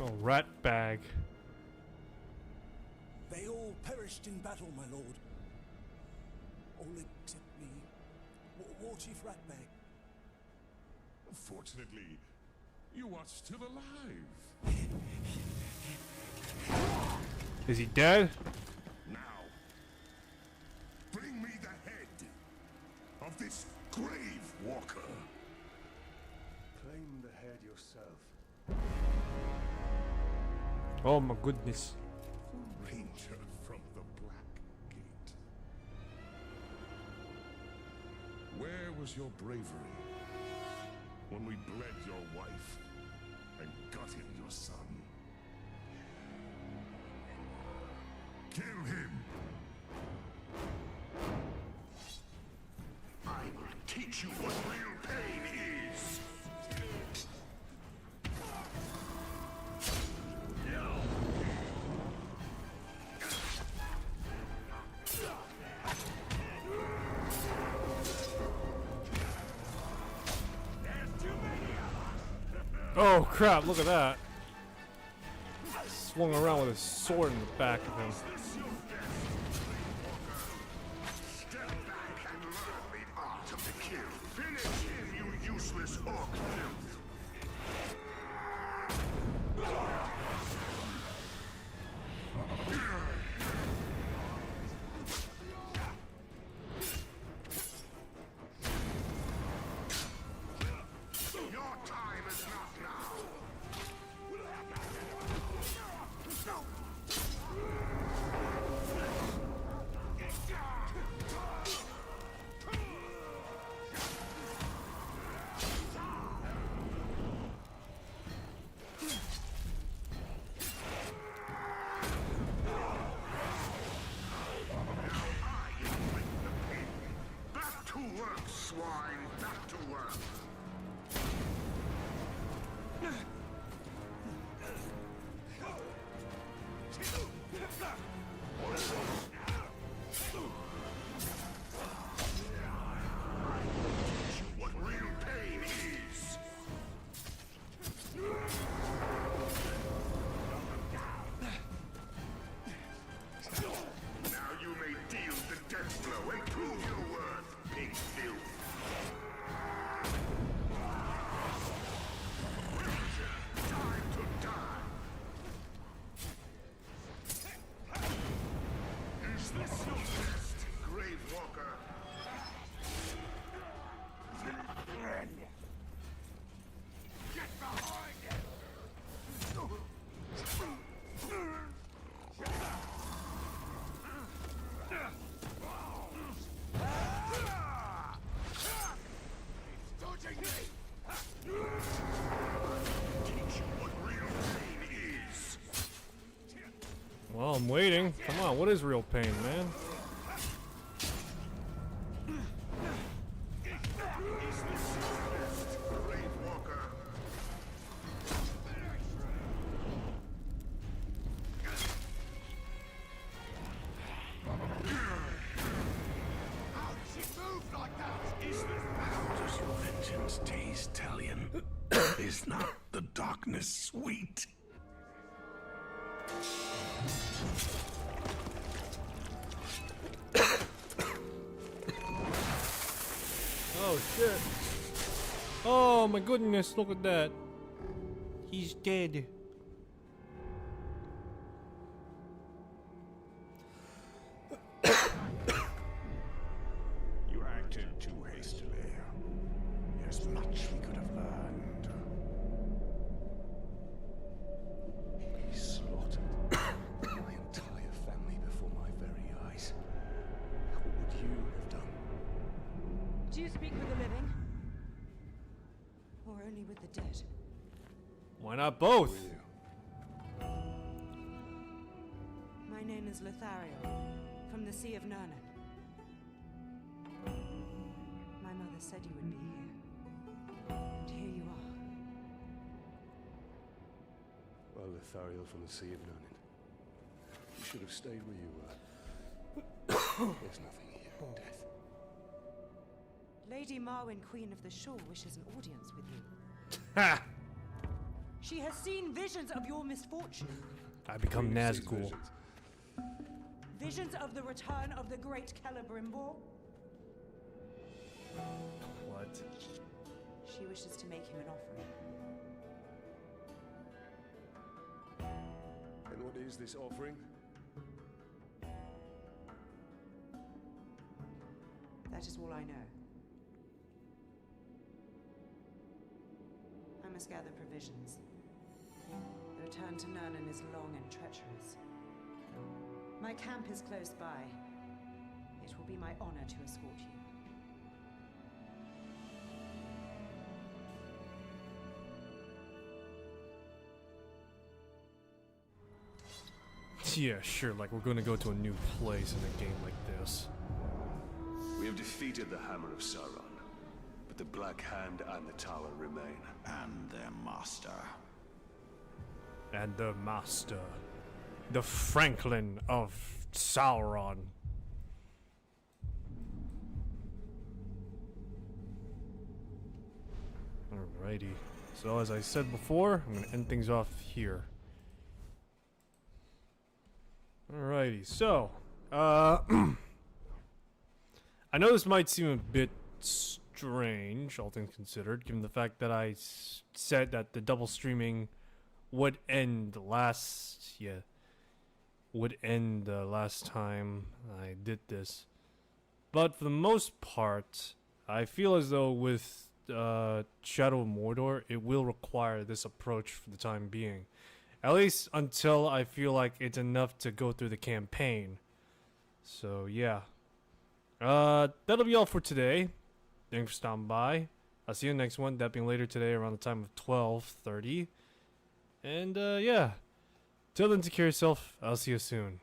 Oh, rat bag. They all perished in battle, my lord. All except me. War Chief Ratbag. Fortunately, you are still alive. Is he dead? Now, bring me the head of this Grave Walker. Claim the head yourself. Oh my goodness. Ranger from the Black Gate. Where was your bravery when we bled your wife and gutted your son? Kill him! I will teach you what real pain is! Oh crap, look at that. Swung around with his sword in the back of him. Step back and learn the art of the kill. Finish him, you useless orc filth! Your time is not now! Back to work, swine! Back to work! Oh, I'm waiting. Come on, what is real pain, man? Does your vengeance taste, Talion? Is not the darkness sweet? Oh shit. Oh my goodness, look at that. He's dead. You acted too hastily. There's much we could have learned. He slaughtered my entire family before my very eyes. What would you have done? Do you speak with the living? Or only with the dead? Why not both? My name is Lothariel, from the Sea of Nurnen. My mother said you would be here. And here you are. Well, Lothariel from the Sea of Nurnen. You should have stayed where you were. There's nothing here but death. Lady Marwyn, Queen of the Shore, wishes an audience with you. Ha! She has seen visions of your misfortune. I become Nazgul. Visions of the return of the great Celebrimbor. What? She wishes to make him an offering. And what is this offering? That is all I know. I must gather provisions. The return to Nurnen is long and treacherous. My camp is close by. It will be my honor to escort you. Yeah, sure, like we're gonna go to a new place in a game like this. We have defeated the Hammer of Sauron, but the Black Hand and the Tower remain. And their master. And the master. The Franklin of Sauron. Alrighty. So as I said before, I'm gonna end things off here. Alrighty, so I know this might seem a bit strange, all things considered, given the fact that I said that the double streaming would end last time I did this. But for the most part, I feel as though with Shadow of Mordor, it will require this approach for the time being. At least until I feel like it's enough to go through the campaign. So yeah. That'll be all for today. Thanks for stopping by. I'll see you next one, that being later today around the time of 12:30. And yeah. Till then, take care of yourself. I'll see you soon.